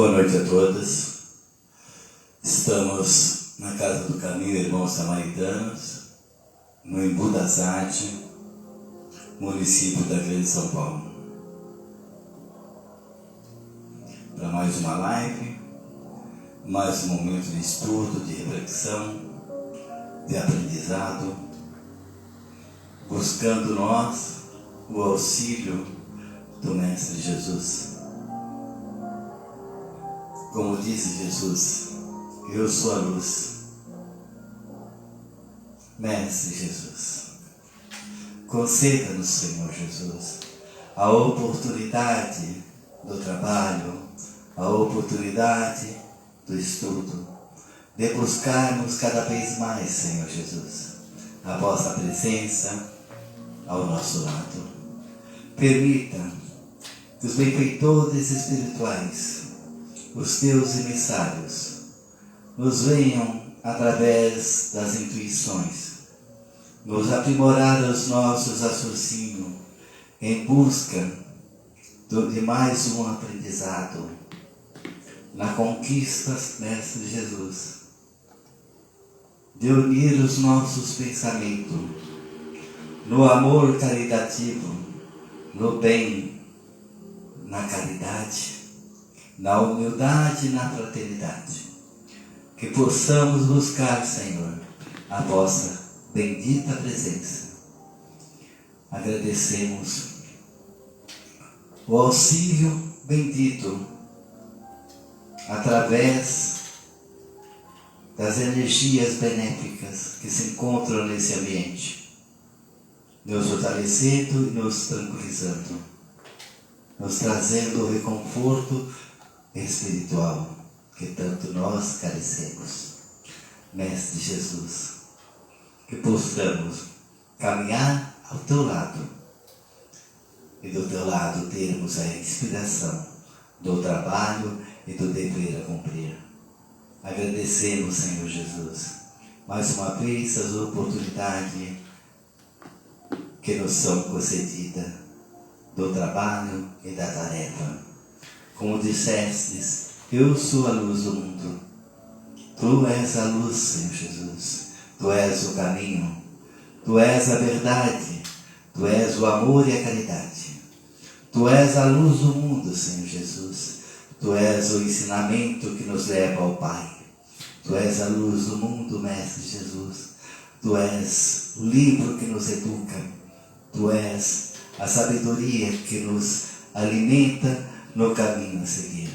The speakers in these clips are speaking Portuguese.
Boa noite a todos. Estamos na Casa do Caminho, Irmãos Samaritanos, no Embu da Sade, município da Grande São Paulo. Para mais uma live, mais um momento de estudo, de reflexão, de aprendizado, buscando nós o auxílio do Mestre Jesus. Como disse Jesus, eu sou a luz. Mestre Jesus, conceda-nos, Senhor Jesus, a oportunidade do trabalho, a oportunidade do estudo, de buscarmos cada vez mais, Senhor Jesus, a vossa presença ao nosso lado. Permita que os benfeitores espirituais, os teus emissários, nos venham através das intuições, nos aprimorar os nossos raciocínios em busca de mais um aprendizado na conquista, Mestre Jesus, de unir os nossos pensamentos no amor caritativo, no bem, na caridade, na humildade e na fraternidade. Que possamos buscar, Senhor, a vossa bendita presença. Agradecemos o auxílio bendito através das energias benéficas que se encontram nesse ambiente, nos fortalecendo e nos tranquilizando, nos trazendo o reconforto espiritual que tanto nós carecemos. Mestre Jesus, que possamos caminhar ao teu lado e do teu lado termos a inspiração do trabalho e do dever a cumprir. Agradecemos, Senhor Jesus, mais uma vez as oportunidades que nos são concedidas do trabalho e da tarefa. Como dissestes, eu sou a luz do mundo. Tu és a luz, Senhor Jesus. Tu és o caminho. Tu és a verdade. Tu és o amor e a caridade. Tu és a luz do mundo, Senhor Jesus. Tu és o ensinamento que nos leva ao Pai. Tu és a luz do mundo, Mestre Jesus. Tu és o livro que nos educa. Tu és a sabedoria que nos alimenta no caminho a seguir.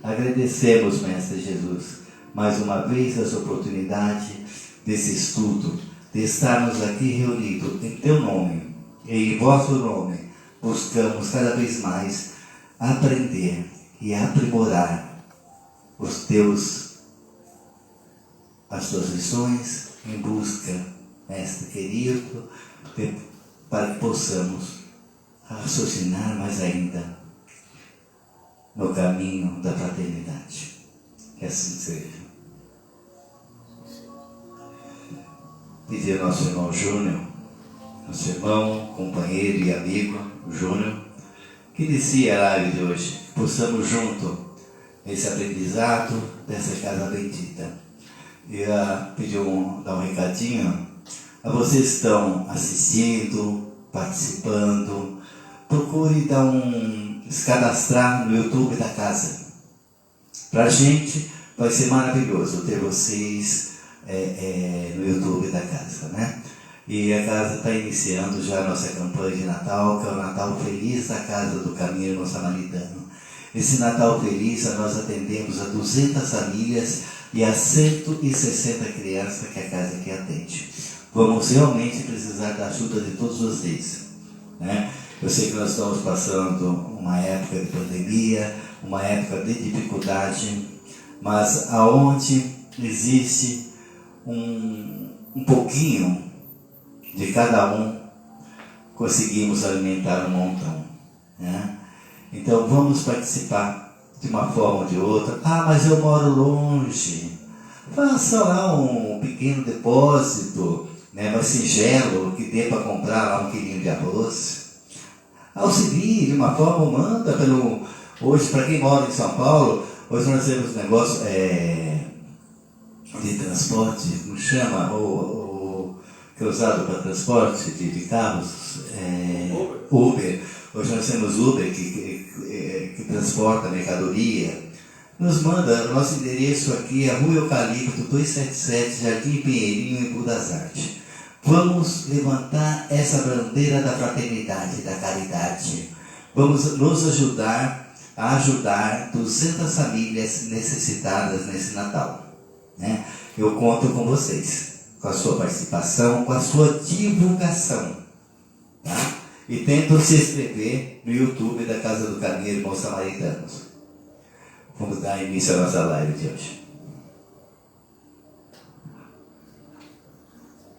Agradecemos, Mestre Jesus, mais uma vez essa oportunidade desse estudo, de estarmos aqui reunidos em teu nome e em vosso nome. Buscamos cada vez mais aprender e aprimorar as tuas lições em busca, Mestre querido, para que possamos raciocinar mais ainda no caminho da fraternidade. Que assim seja. Pedir ao nosso irmão Júnior, nosso irmão, companheiro e amigo Júnior, que inicie a live de hoje, que possamos junto esse aprendizado dessa casa bendita. E pedir dar um recadinho a vocês que estão assistindo, participando. Procure se cadastrar no YouTube da casa. Para a gente vai ser maravilhoso ter vocês no YouTube da casa, né? E a casa está iniciando já a nossa campanha de Natal, que é o Natal Feliz da Casa do Caminho Irmão Samaritano. Esse Natal Feliz nós atendemos a 200 famílias e a 160 crianças que a casa aqui atende. Vamos realmente precisar da ajuda de todos vocês, né? Eu sei que nós estamos passando uma época de pandemia, uma época de dificuldade, mas aonde existe um pouquinho de cada um, conseguimos alimentar um montão, né? Então vamos participar de uma forma ou de outra. Mas eu moro longe. Faça lá um pequeno depósito, né, mais singelo, que dê para comprar lá 1 quilinho de arroz. Auxilie de uma forma, manda hoje, para quem mora em São Paulo, Hoje nós temos um negócio de transporte, como chama, o que é usado para transporte de carros, Uber. Hoje nós temos Uber que transporta mercadoria. Nos manda, nosso endereço aqui é Rua Eucalipto 277, Jardim Pinheirinho, em Embu das Artes. Vamos levantar essa bandeira da fraternidade, da caridade. Vamos nos ajudar a ajudar 200 famílias necessitadas nesse Natal, né? Eu conto com vocês, com a sua participação, com a sua divulgação, tá? E tentam se inscrever no YouTube da Casa do Caminho Irmãos Samaritanos. Vamos dar início à nossa live de hoje.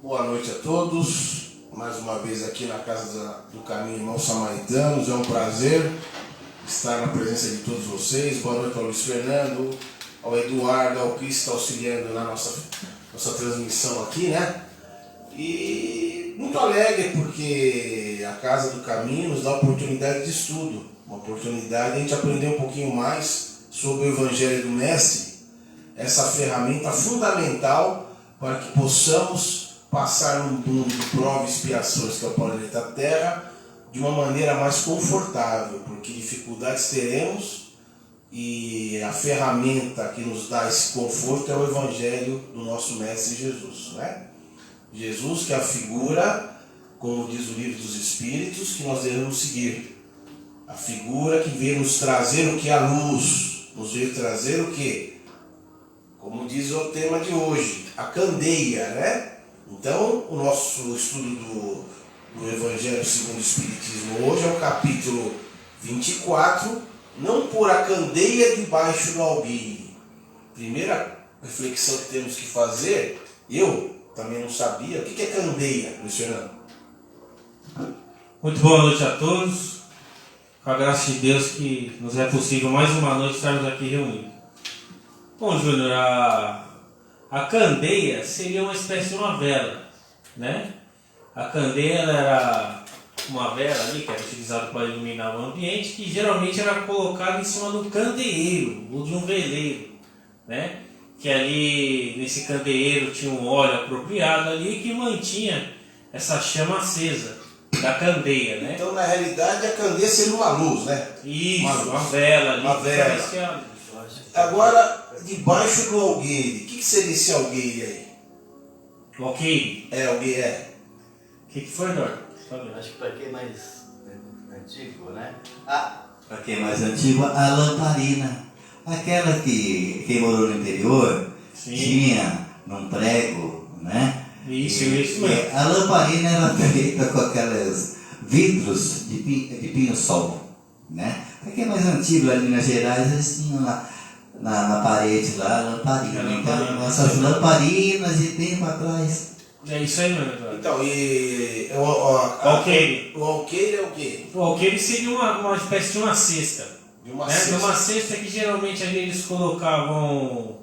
Boa noite a todos, mais uma vez aqui na Casa do Caminho Irmãos Samaritanos. É um prazer estar na presença de todos vocês. Boa noite ao Luiz Fernando, ao Eduardo, ao Cris que está auxiliando na nossa transmissão aqui, né? E muito alegre porque a Casa do Caminho nos dá oportunidade de estudo, uma oportunidade de a gente aprender um pouquinho mais sobre o Evangelho do Mestre, essa ferramenta fundamental para que possamos passar num mundo de provas e expiações que é o planeta Terra de uma maneira mais confortável, porque dificuldades teremos e a ferramenta que nos dá esse conforto é o Evangelho do nosso Mestre Jesus, né? Jesus, que é a figura, como diz o Livro dos Espíritos, que nós devemos seguir. A figura que veio nos trazer o que? A luz. Nos veio trazer o que? Como diz o tema de hoje, a candeia, né? Então, o nosso estudo do Evangelho segundo o Espiritismo hoje é o capítulo 24, não pôr a candeia debaixo do alqueire. Primeira reflexão que temos que fazer, eu também não sabia, o que é candeia, Luiz Fernando? Muito boa noite a todos. Com a graça de Deus que nos é possível mais uma noite estarmos aqui reunidos. Bom, Júnior, a candeia seria uma espécie de uma vela, né? A candeia era uma vela ali que era utilizada para iluminar o ambiente, que geralmente era colocada em cima do candeeiro ou de um veleiro, né? Que ali nesse candeeiro tinha um óleo apropriado ali que mantinha essa chama acesa da candeia, né? Então, na realidade, a candeia seria uma luz, né? Isso, uma vela ali. Uma vela. Agora, debaixo do alqueire, o que seria esse alqueire aí? O alqueire? Alqueire, O que foi, Eduardo? Acho que para quem é mais antigo, né? Para quem é mais antigo, a lamparina. Aquela que quem morou no interior tinha num prego, né? Isso mesmo. A lamparina era feita com aqueles vidros de pinho-sol, né? Para quem é mais antigo, lá em Minas Gerais, eles tinham lá na parede lá a lamparina. Então, essas lamparinas de tempo atrás. É isso aí mesmo, Eduardo. Então, e o alqueire. O alqueire é o quê? O alqueire seria uma espécie de uma cesta. De uma né? cesta. Numa cesta que geralmente ali eles colocavam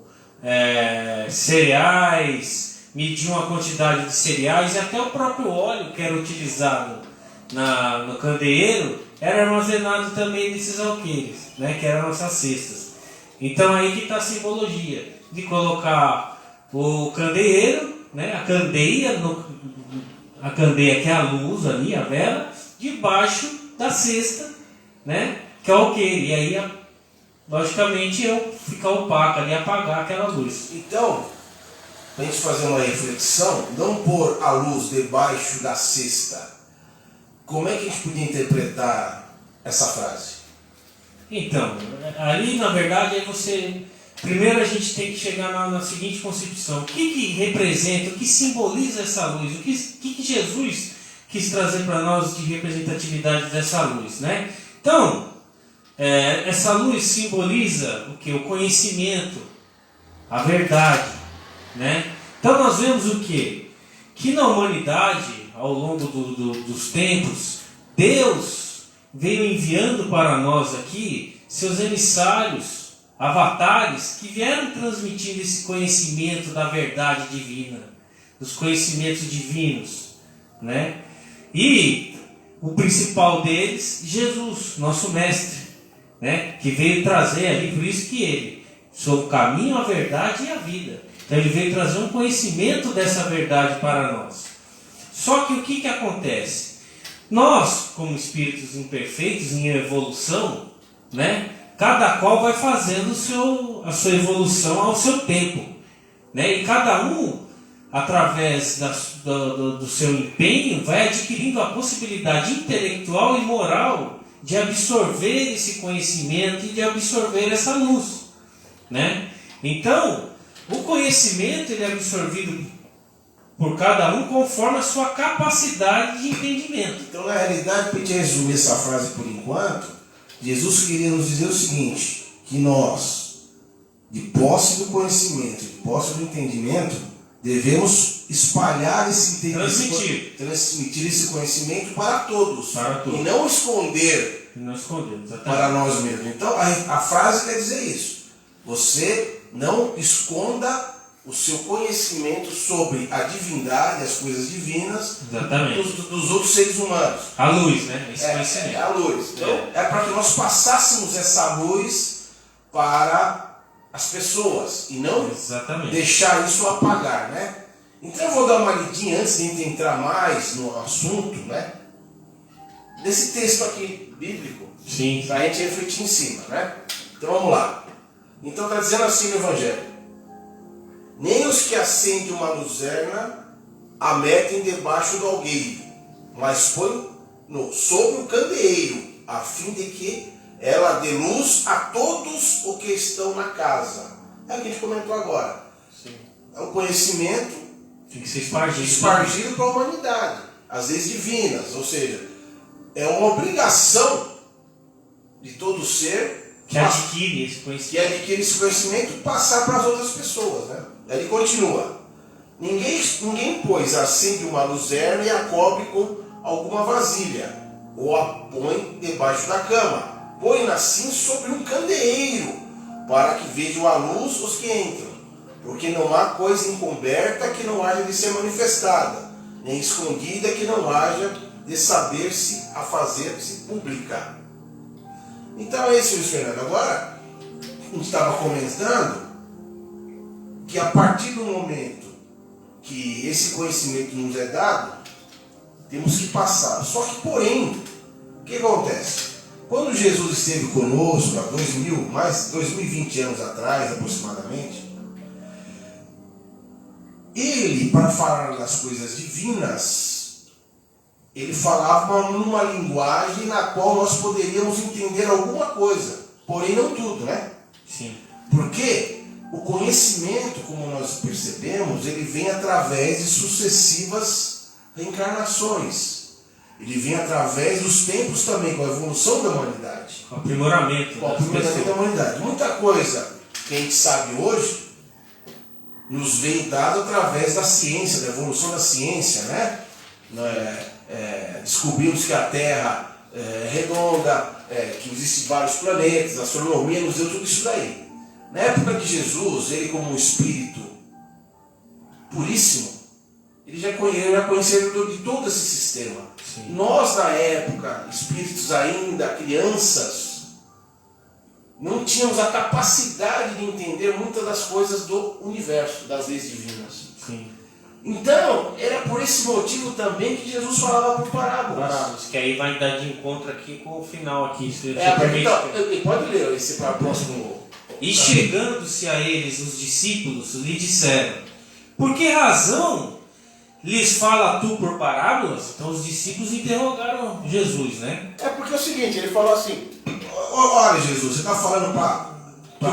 cereais, mediam a quantidade de cereais e até o próprio óleo que era utilizado no candeeiro era armazenado também nesses alqueires, né? Que eram essas cestas. Então aí que está a simbologia de colocar o candeeiro, né? A candeia que é a luz ali, a vela, debaixo da cesta, né? Que é o alqueire. E aí, logicamente, ficar opaco ali, apagar aquela luz. Então, para a gente fazer uma reflexão, não pôr a luz debaixo da cesta, como é que a gente podia interpretar essa frase? Então, ali na verdade primeiro a gente tem que chegar na seguinte concepção: o que representa, o que simboliza essa luz, o que Jesus quis trazer para nós de representatividade dessa luz, né? Então, essa luz simboliza o que? O conhecimento, a verdade, né? Então nós vemos o que? Que na humanidade, ao longo dos tempos, Deus veio enviando para nós aqui seus emissários, avatares, que vieram transmitindo esse conhecimento da verdade divina, dos conhecimentos divinos, né? E o principal deles, Jesus, nosso mestre, né? Que veio trazer ali, por isso que ele, sou o caminho, a verdade e a vida. Então ele veio trazer um conhecimento dessa verdade para nós. Só que o que acontece? Nós, como espíritos imperfeitos em evolução, né? Cada qual vai fazendo a sua evolução ao seu tempo, né? E cada um, através do seu empenho, vai adquirindo a possibilidade intelectual e moral de absorver esse conhecimento e de absorver essa luz, né? Então, o conhecimento ele é absorvido por cada um conforme a sua capacidade de entendimento. Então, na realidade, para a gente resumir essa frase por enquanto, Jesus queria nos dizer o seguinte, que nós, de posse do conhecimento, de posse do entendimento, devemos espalhar esse entendimento, transmitir esse conhecimento para todos, e não esconder, para nós mesmos. Então, a frase quer dizer isso. Você não esconda o seu conhecimento sobre a divindade, as coisas divinas, dos outros seres humanos. A luz, né? Esse conhecimento. É a luz. Então, é para que nós passássemos essa luz para as pessoas e não deixar isso apagar, né? Então eu vou dar uma lidinha antes de entrar mais no assunto, né? Desse texto aqui, bíblico, para a gente refletir em cima, né? Então vamos lá. Então está dizendo assim no Evangelho: nem os que acendem uma luzerna a metem debaixo do algueiro, mas põem sob o candeeiro, a fim de que ela dê luz a todos os que estão na casa. É o que a gente comentou agora. É um conhecimento tem que ser espargido para a humanidade, as leis divinas, ou seja, é uma obrigação de todo ser que adquire esse conhecimento passar para as outras pessoas, né? Ele continua: ninguém pois acende uma luzerna e a cobre com alguma vasilha, ou a põe debaixo da cama, põe assim sobre um candeeiro, para que vejam a luz os que entram. Porque não há coisa encoberta que não haja de ser manifestada, nem escondida que não haja de saber-se a fazer-se pública. Então é isso, Luiz Fernando. Agora, a gente estava comentando que a partir do momento que esse conhecimento nos é dado, temos que passar. Só que, porém, o que acontece? Quando Jesus esteve conosco, há 2020 anos atrás, aproximadamente, ele, para falar das coisas divinas, ele falava numa linguagem na qual nós poderíamos entender alguma coisa, porém não tudo, né? Sim. Porque o conhecimento, como nós percebemos, ele vem através de sucessivas reencarnações. Ele vem através dos tempos também, com a evolução da humanidade. Com o aprimoramento da humanidade. Muita coisa que a gente sabe hoje nos veio dado através da ciência, da evolução da ciência, né? Descobrimos que a Terra é redonda, que existem vários planetas, a astronomia nos deu tudo isso daí. Na época de Jesus, ele como um espírito puríssimo, ele já conhecia de todo esse sistema. Sim. Nós, na época, espíritos ainda, crianças, não tínhamos a capacidade de entender muitas das coisas do universo, das leis divinas. Sim. Então, era por esse motivo também que Jesus falava por parábolas. Que aí vai dar de encontro aqui com o final aqui. Então, pode ler esse para o próximo. E chegando-se a eles os discípulos, lhe disseram: por que razão lhes fala tu por parábolas? Então os discípulos interrogaram Jesus, né? É porque é o seguinte, ele falou assim: olha, Jesus, você está falando para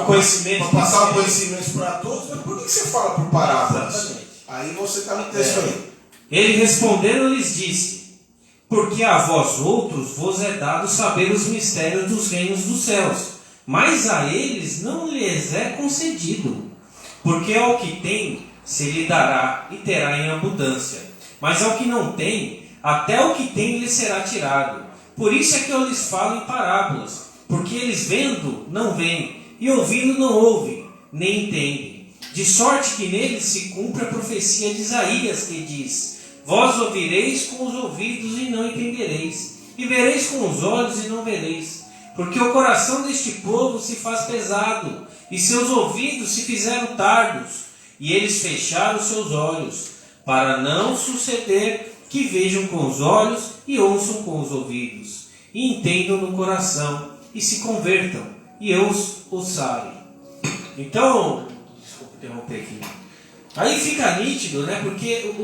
passar o conhecimento para todos, mas por que você fala por parábolas? Exatamente. Aí você está no texto aí. Ele respondendo lhes disse: porque a vós outros vos é dado saber os mistérios dos reinos dos céus, mas a eles não lhes é concedido. Porque ao que tem se lhe dará e terá em abundância, mas ao que não tem, até o que tem lhe será tirado. Por isso é que eu lhes falo em parábolas, porque eles vendo não veem, e ouvindo não ouvem, nem entendem. De sorte que neles se cumpre a profecia de Isaías, que diz: vós ouvireis com os ouvidos e não entendereis, e vereis com os olhos e não vereis, porque o coração deste povo se faz pesado, e seus ouvidos se fizeram tardos, e eles fecharam seus olhos, para não suceder que vejam com os olhos e ouçam com os ouvidos, e entendam no coração, e se convertam, e eu os sarei. Então, desculpa interromper aqui. Aí fica nítido, né? Porque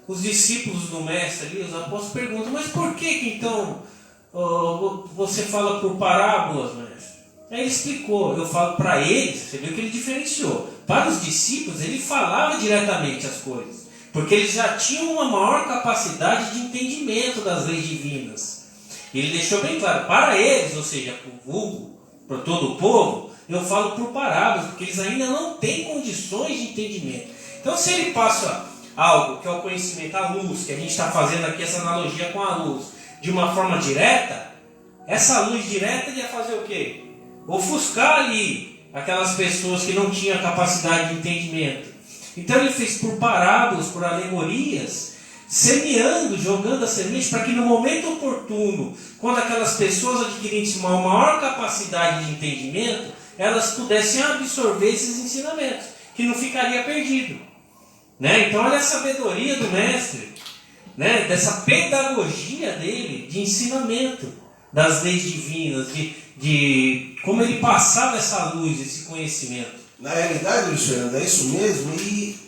os discípulos do mestre ali, os apóstolos perguntam, mas por que então você fala por parábolas, mestre? Aí ele explicou, eu falo para eles, você viu que ele diferenciou. Para os discípulos, ele falava diretamente as coisas, porque eles já tinham uma maior capacidade de entendimento das leis divinas. Ele deixou bem claro, para eles, ou seja, para o vulgo, para todo o povo, eu falo por parábolas, porque eles ainda não têm condições de entendimento. Então, se ele passa algo que é o conhecimento, a luz, que a gente está fazendo aqui essa analogia com a luz, de uma forma direta, essa luz direta ia fazer o quê? Ofuscar ali aquelas pessoas que não tinham capacidade de entendimento. Então ele fez por parábolas, por alegorias, semeando, jogando a semente, para que no momento oportuno, quando aquelas pessoas adquirissem uma maior capacidade de entendimento, elas pudessem absorver esses ensinamentos, que não ficaria perdido. Né? Então olha a sabedoria do mestre, né? Dessa pedagogia dele, de ensinamento das leis divinas, de como ele passava essa luz, esse conhecimento. Na realidade, Luiz Fernando, é isso mesmo, e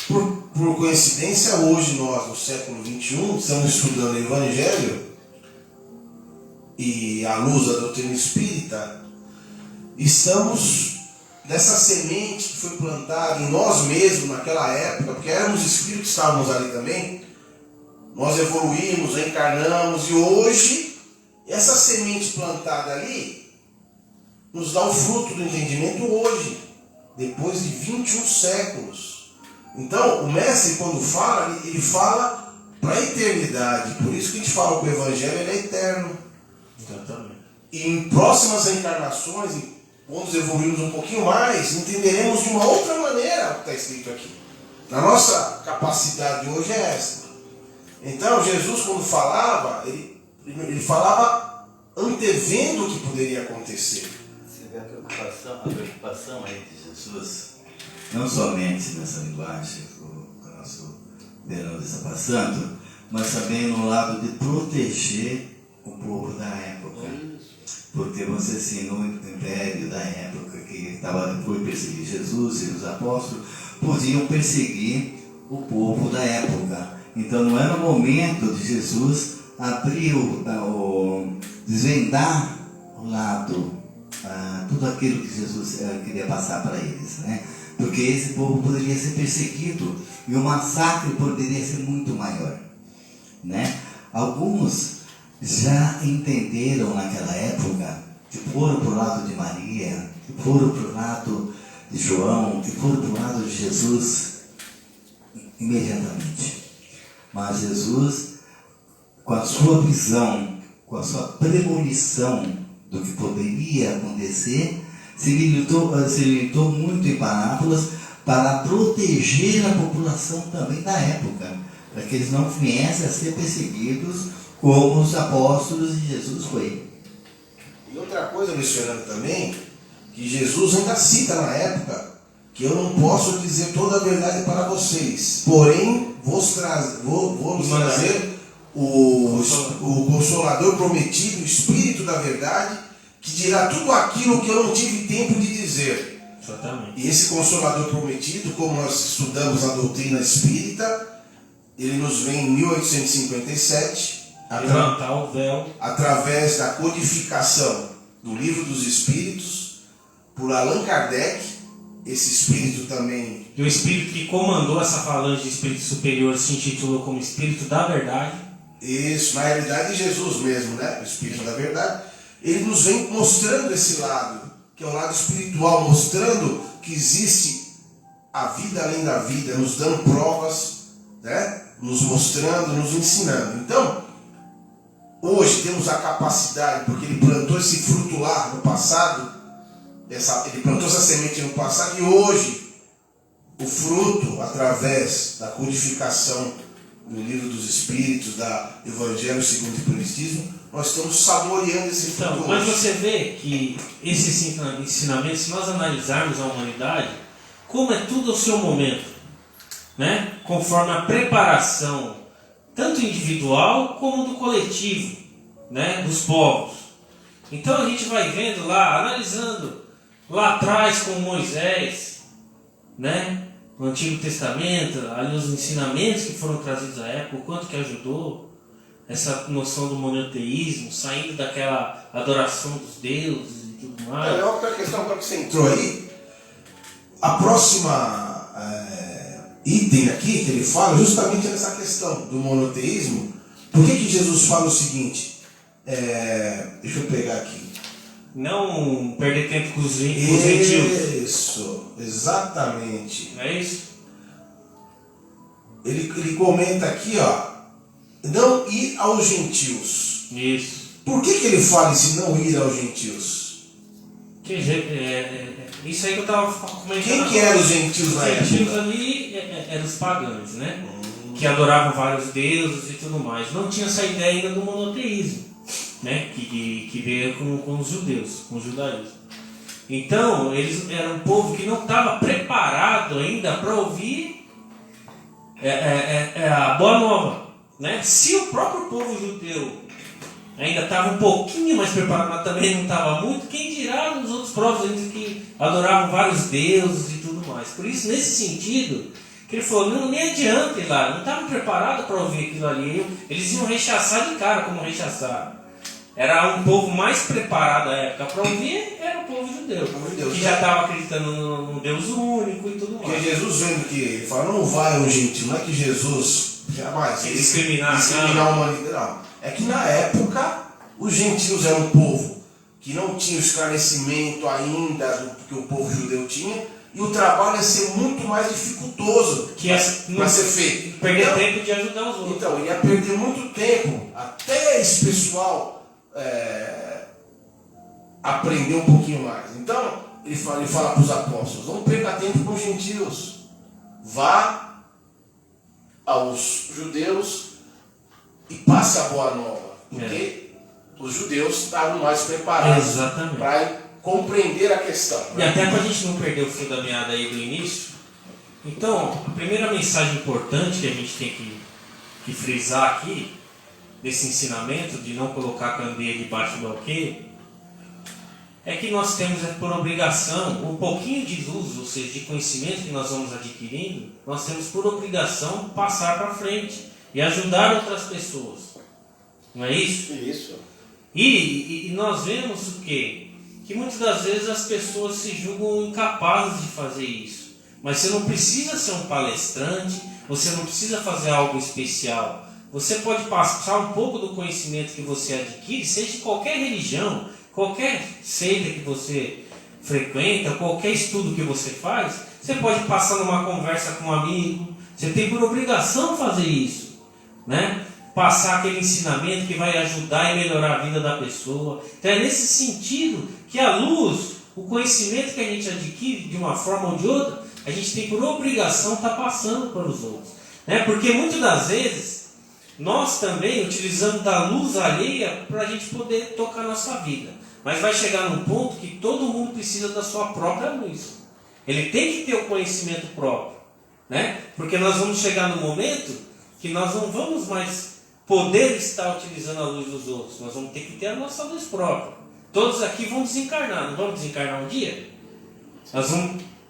por coincidência, hoje nós, no século XXI, estamos estudando o Evangelho e à luz da doutrina espírita, estamos nessa semente que foi plantada em nós mesmos naquela época, porque éramos espíritos que estávamos ali também, nós evoluímos, reencarnamos, e hoje, essa semente plantada ali, nos dá o fruto do entendimento hoje, depois de 21 séculos. Então, o mestre, quando fala, ele fala para a eternidade. Por isso que a gente fala que o Evangelho ele é eterno. Exatamente. E em próximas reencarnações, quando evoluirmos um pouquinho mais, entenderemos de uma outra maneira o que está escrito aqui. A nossa capacidade hoje é essa. Então, Jesus, quando falava, ele falava antevendo o que poderia acontecer. Você vê a preocupação aí de Jesus. Não somente nessa linguagem que o nosso Fernando está passando, mas também no lado de proteger o povo da época. Porque você ensinou o império da época que foi perseguir Jesus e os apóstolos, podiam perseguir o povo da época. Então não era o momento de Jesus abrir, desvendar o lado, tudo aquilo que Jesus queria passar para eles, né? Porque esse povo poderia ser perseguido e o massacre poderia ser muito maior, né? Alguns já entenderam naquela época, que foram para o lado de Maria, que foram para o lado de João, que foram para o lado de Jesus imediatamente. Mas Jesus, com a sua visão, com a sua premonição do que poderia acontecer, se limitou muito em parábolas para proteger a população também da época, para que eles não viessem a ser perseguidos como os apóstolos de Jesus foi. E outra coisa, Luiz Fernando, também, que Jesus ainda cita na época, que eu não posso dizer toda a verdade para vocês, porém vou vos trazer o Consolador prometido, o Espírito da verdade, que dirá tudo aquilo que eu não tive tempo de dizer. Exatamente. E esse Consolador prometido, como nós estudamos na doutrina espírita, ele nos vem em 1857, Levantar o véu. através da codificação do Livro dos Espíritos, por Allan Kardec. Esse espírito também, E o espírito que comandou essa falange de espírito superior se intitulou como Espírito da Verdade. isso, na realidade Jesus mesmo, né? O Espírito da Verdade, ele nos vem mostrando esse lado, que é o lado espiritual, mostrando que existe a vida além da vida, nos dando provas, né? Nos mostrando, nos ensinando. Então, hoje temos a capacidade, porque ele plantou esse fruto lá no passado, ele plantou essa semente no passado, e hoje o fruto, através da codificação no livro dos Espíritos, da Evangelho segundo o Espiritismo, nós estamos saboreando esse Então, fruto mas hoje. você vê que esses ensinamentos, se nós analisarmos a humanidade, como é tudo ao seu momento, né? Conforme a preparação, tanto individual como do coletivo, né? Dos povos. Então a gente vai vendo lá, analisando lá atrás com Moisés, né? No Antigo Testamento, ali os ensinamentos que foram trazidos à época, o quanto que ajudou essa noção do monoteísmo, saindo daquela adoração dos deuses e tudo mais. É outra questão agora que você entrou aí. A próxima item aqui que ele fala justamente nessa questão do monoteísmo. Por que Jesus fala o seguinte? Deixa eu pegar aqui. Não perder tempo com os gentios. Isso, exatamente. Não é isso? Ele comenta aqui, ó, não ir aos gentios. Isso. Por que ele fala esse não ir aos gentios? Isso aí que eu estava comentando. Quem que eram os gentios na Os gentios época? ali eram os pagãos, né? Que adoravam vários deuses e tudo mais. Não tinha essa ideia ainda do monoteísmo, né? Que veio com os judeus, com o judaísmo. Então, eles eram um povo que não estava preparado ainda para ouvir a boa nova, né? Se o próprio povo judeu ainda estava um pouquinho mais preparado, mas também não estava muito, quem dirá os outros povos ainda que adoravam vários deuses e tudo mais. Por isso, nesse sentido, que ele falou, não, nem adianta ir lá, não estavam preparados para ouvir aquilo ali, eles iam rechaçar de cara como rechaçaram. Era um povo mais preparado à época para ouvir, era o povo judeu, que já estava acreditando num Deus único e tudo mais. Porque Jesus vendo que ele fala, não vai ao gentil, não é que Jesus jamais Discriminar a humanidade, não. É que na época os gentios eram um povo que não tinha o esclarecimento ainda do que o povo judeu tinha, e o trabalho ia ser muito mais dificultoso para ser feito. Perder tempo de ajudar os outros. Então, ele ia perder muito tempo até esse pessoal aprender um pouquinho mais. Então, ele fala para os apóstolos, não perca tempo com os gentios. Vá aos judeus e passe a boa nova. Porque os judeus estavam mais preparados para compreender a questão. E até para a gente não perder o fio da meada aí do início, então, a primeira mensagem importante que a gente tem que frisar aqui, desse ensinamento de não colocar a candeia debaixo do alqueire, é que nós temos por obrigação, um pouquinho de luz, ou seja, de conhecimento que nós vamos adquirindo, nós temos por obrigação passar para frente e ajudar outras pessoas. Não é isso? Isso. E nós vemos o quê? Que muitas das vezes as pessoas se julgam incapazes de fazer isso. Mas você não precisa ser um palestrante, você não precisa fazer algo especial. Você pode passar um pouco do conhecimento que você adquire, seja de qualquer religião, qualquer seita que você frequenta, qualquer estudo que você faz, você pode passar numa conversa com um amigo, você tem por obrigação fazer isso, né? Passar aquele ensinamento que vai ajudar e melhorar a vida da pessoa. Então é nesse sentido que a luz, o conhecimento que a gente adquire de uma forma ou de outra, a gente tem por obrigação estar passando para os outros, né? Porque muitas das vezes nós também utilizamos da luz alheia para a gente poder tocar a nossa vida. Mas vai chegar num ponto que todo mundo precisa da sua própria luz. Ele tem que ter o conhecimento próprio, né? Porque nós vamos chegar no momento que nós não vamos mais poder estar utilizando a luz dos outros. Nós vamos ter que ter a nossa luz própria. Todos aqui vão desencarnar, não vamos desencarnar um dia?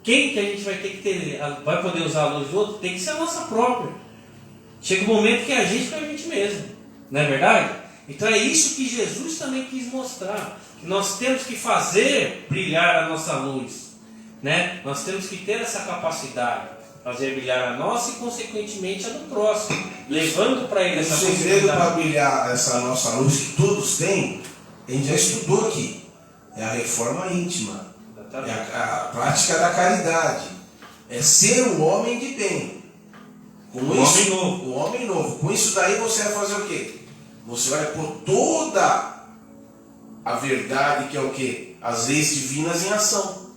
Quem que a gente vai ter que ter? Vai poder usar a luz do outro? Tem que ser a nossa própria. Chega um momento que é a gente para a gente mesmo, não é verdade? Então é isso que Jesus também quis mostrar, que nós temos que fazer brilhar a nossa luz, né? Nós temos que ter essa capacidade, fazer brilhar a nossa e consequentemente a do próximo, levando para ele essa possibilidade. O segredo para brilhar essa nossa luz que todos têm, a gente já estudou aqui, é a reforma íntima, é a prática da caridade, é ser um homem de bem. O homem novo. Com isso daí você vai fazer o quê? Você vai pôr toda a verdade, que é o quê? As leis divinas em ação.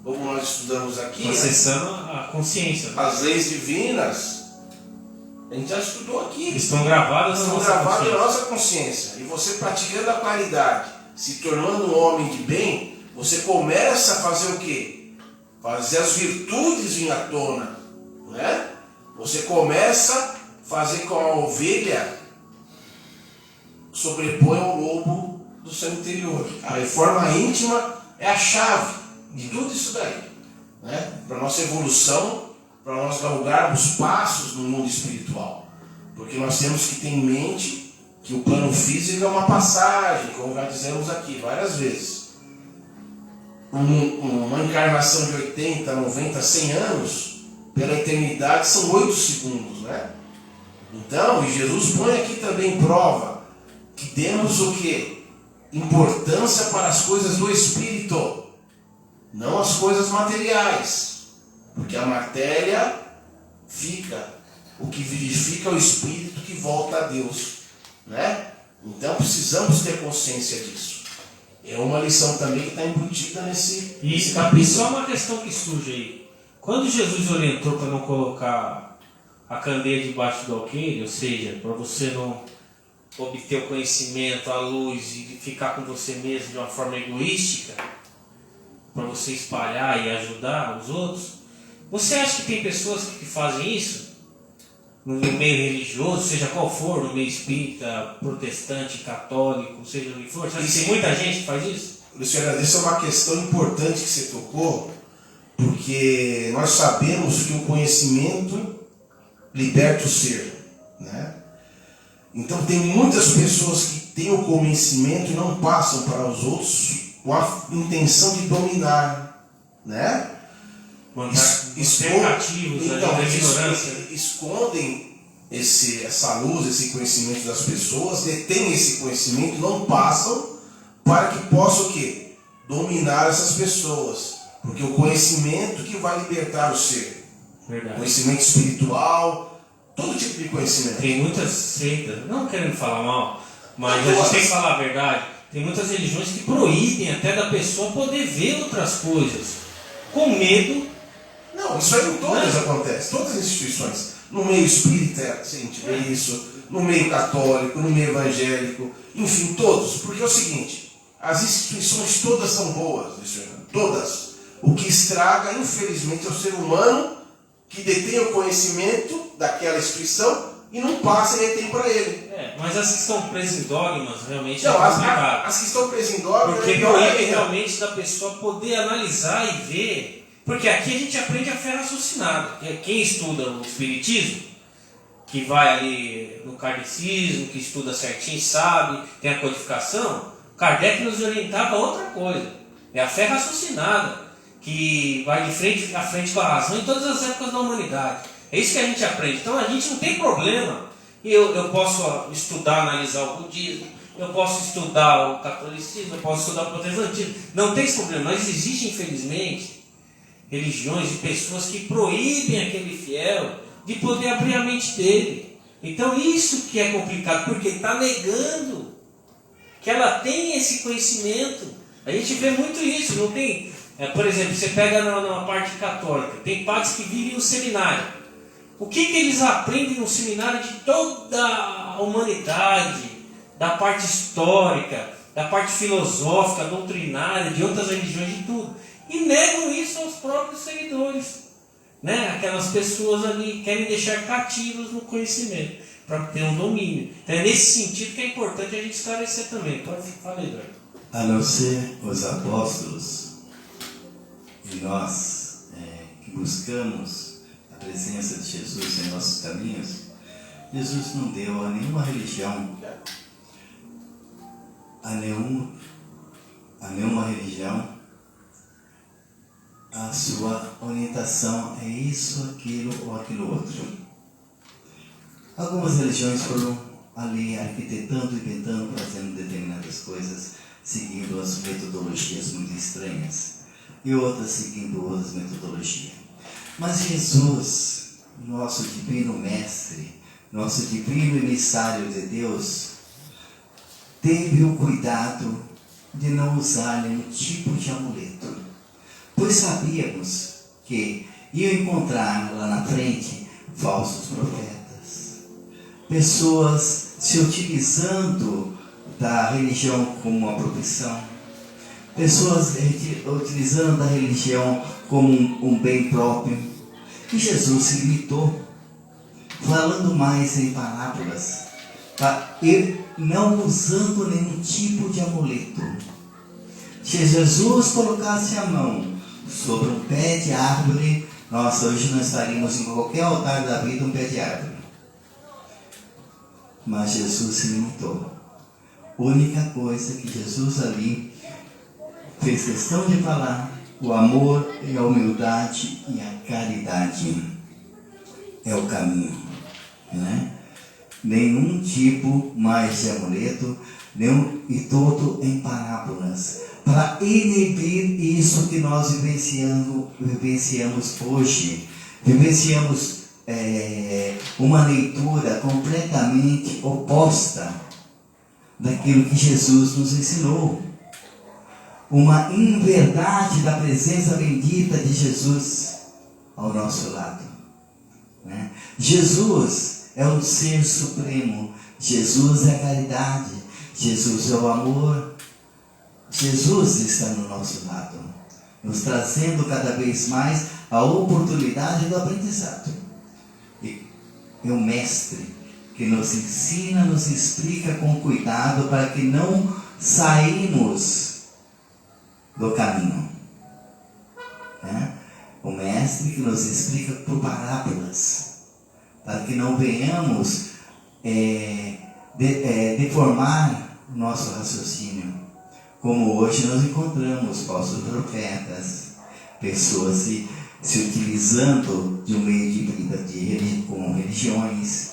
Como nós estudamos aqui, acessando a consciência. As leis divinas, A gente já estudou aqui. Estão gravadas Estão gravadas na nossa consciência. E você praticando a caridade, se tornando um homem de bem, você começa a fazer o quê? Fazer as virtudes vir à tona. Né? Você começa a fazer com a ovelha sobrepõe o lobo do seu interior. A reforma íntima é a chave de tudo isso daí. Né? Para a nossa evolução, para nós galgarmos passos no mundo espiritual. Porque nós temos que ter em mente que o plano físico é uma passagem, como já dizemos aqui várias vezes. Uma encarnação de 80, 90, 100 anos, pela eternidade são 8 segundos, né? Então, e Jesus põe aqui também em prova que temos o quê? Importância para as coisas do Espírito, não as coisas materiais. Porque a matéria fica, o que vivifica é o Espírito que volta a Deus, né? Então precisamos ter consciência disso. É uma lição também que está embutida nesse E capítulo. só uma questão que surge aí. Quando Jesus orientou para não colocar a candeia debaixo do alqueire, ou seja, para você não obter o conhecimento, a luz e ficar com você mesmo de uma forma egoística, para você espalhar e ajudar os outros, você acha que tem pessoas que fazem isso? No meio religioso, seja qual for, no meio espírita, protestante, católico, seja o que for, você acha que tem muita gente que faz isso? Luciano, essa é uma questão importante que você tocou, porque nós sabemos que o conhecimento liberta o ser, né? Então tem muitas pessoas que têm o conhecimento e não passam para os outros com a intenção de dominar, né? Escondem essa luz, esse conhecimento das pessoas, detêm esse conhecimento, não passam para que possam o quê? Dominar essas pessoas. Porque o conhecimento que vai libertar o ser. Verdade. Conhecimento espiritual, todo tipo de conhecimento. Tem muitas seitas, não querendo falar mal, mas a gente tem que falar a verdade. Tem muitas religiões que proíbem até da pessoa poder ver outras coisas, com medo. Não, isso aí em todas acontece, todas as instituições. No meio espírita a gente vê isso, no meio católico, no meio evangélico, enfim, todos. Porque é o seguinte, as instituições todas são boas, todas. O que estraga, infelizmente, é o ser humano que detém o conhecimento daquela instituição e não passa e retém para ele. Mas as que estão presas em dogmas, realmente não, é complicado. As que estão presas em dogmas... Porque proíbe realmente da pessoa poder analisar e ver. Porque aqui a gente aprende a fé raciocinada. Quem estuda o Espiritismo, que vai ali no kardecismo, que estuda certinho, sabe, tem a codificação, Kardec nos orientava a outra coisa. É a fé raciocinada, que vai de frente a frente com a razão em todas as épocas da humanidade. É isso que a gente aprende. Então a gente não tem problema. Eu posso estudar, analisar o budismo, eu posso estudar o catolicismo, eu posso estudar o protestantismo. Não tem esse problema. Mas existe, infelizmente, religiões e pessoas que proíbem aquele fiel de poder abrir a mente dele. Então isso que é complicado, porque ele está negando que ela tem esse conhecimento. A gente vê muito isso, não tem... por exemplo, você pega na parte católica, tem padres que vivem no seminário. O que eles aprendem no seminário de toda a humanidade, da parte histórica, da parte filosófica, doutrinária, de outras religiões, de tudo. E negam isso aos próprios seguidores, né? Aquelas pessoas ali querem deixar cativos no conhecimento, para ter um domínio. Então é nesse sentido que é importante a gente esclarecer também. Pode falar, Eduardo. A não ser os apóstolos e nós que buscamos a presença de Jesus em nossos caminhos, Jesus não deu a nenhuma religião, a nenhuma religião, a sua orientação é isso, aquilo ou aquilo outro. Algumas religiões foram ali arquitetando, inventando, fazendo determinadas coisas, seguindo as metodologias muito estranhas, e outras seguindo outras metodologias. Mas Jesus, nosso divino mestre, nosso divino emissário de Deus, teve o cuidado de não usar nenhum tipo de amuleto, pois sabíamos que iam encontrar lá na frente falsos profetas, pessoas se utilizando da religião como uma profissão, pessoas utilizando da religião como um bem próprio. E Jesus se limitou, falando mais em parábolas, e não usando nenhum tipo de amuleto. Se Jesus colocasse a mão sobre um pé de árvore, nós hoje não estaríamos em qualquer altar da vida um pé de árvore. Mas Jesus se limitou. A única coisa que Jesus ali fez questão de falar, o amor e a humildade e a caridade é o caminho, né? Nenhum tipo mais de amuleto, e todo em parábolas, para inibir isso que nós vivenciamos hoje. Vivenciamos uma leitura completamente oposta daquilo que Jesus nos ensinou. Uma inverdade da presença bendita de Jesus ao nosso lado, né? Jesus é o ser supremo, Jesus é a caridade, Jesus é o amor. Jesus está no nosso lado, nos trazendo cada vez mais a oportunidade do aprendizado. E o Mestre que nos ensina, nos explica com cuidado para que não saímos do caminho, né? O Mestre que nos explica por parábolas, para que não venhamos deformar o nosso raciocínio, como hoje nós encontramos falsos profetas, pessoas se utilizando de um meio de vida com religiões,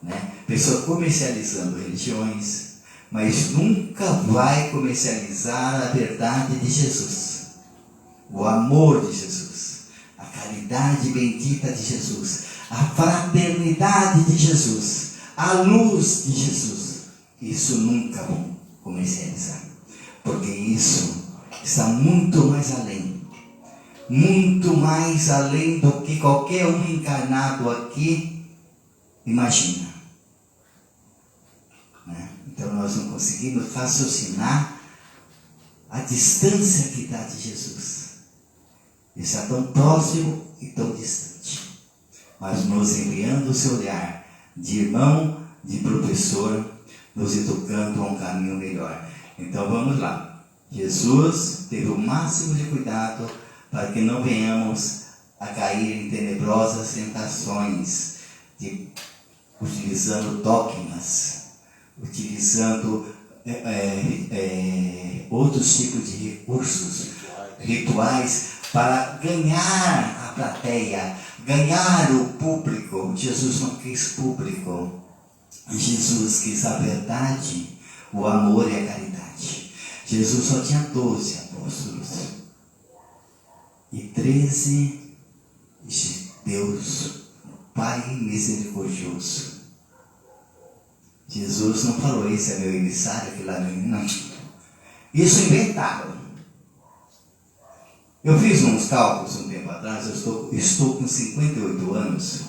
né? Pessoas comercializando religiões, mas nunca vai comercializar a verdade de Jesus, o amor de Jesus, a caridade bendita de Jesus, a fraternidade de Jesus, a luz de Jesus. Isso nunca vão comercializar, porque isso está muito mais além do que qualquer um encarnado aqui imagina, né? Então nós não conseguimos raciocinar a distância que dá de Jesus. Está tão próximo e tão distante, mas nos enviando o seu olhar de irmão, de professor, nos educando a um caminho melhor. Então vamos lá. Jesus teve o máximo de cuidado para que não venhamos a cair em tenebrosas tentações, utilizando dogmas, utilizando outros tipos de recursos, rituais, para ganhar a plateia, ganhar o público. Jesus não quis público, Jesus quis a verdade, o amor e a caridade. Jesus só tinha 12 apóstolos e 13 de Deus, Pai misericordioso. Jesus não falou: esse é meu emissário, aquele lá é meu emissário. Não. Isso inventaram. Eu fiz uns cálculos um tempo atrás, eu estou com 58 anos.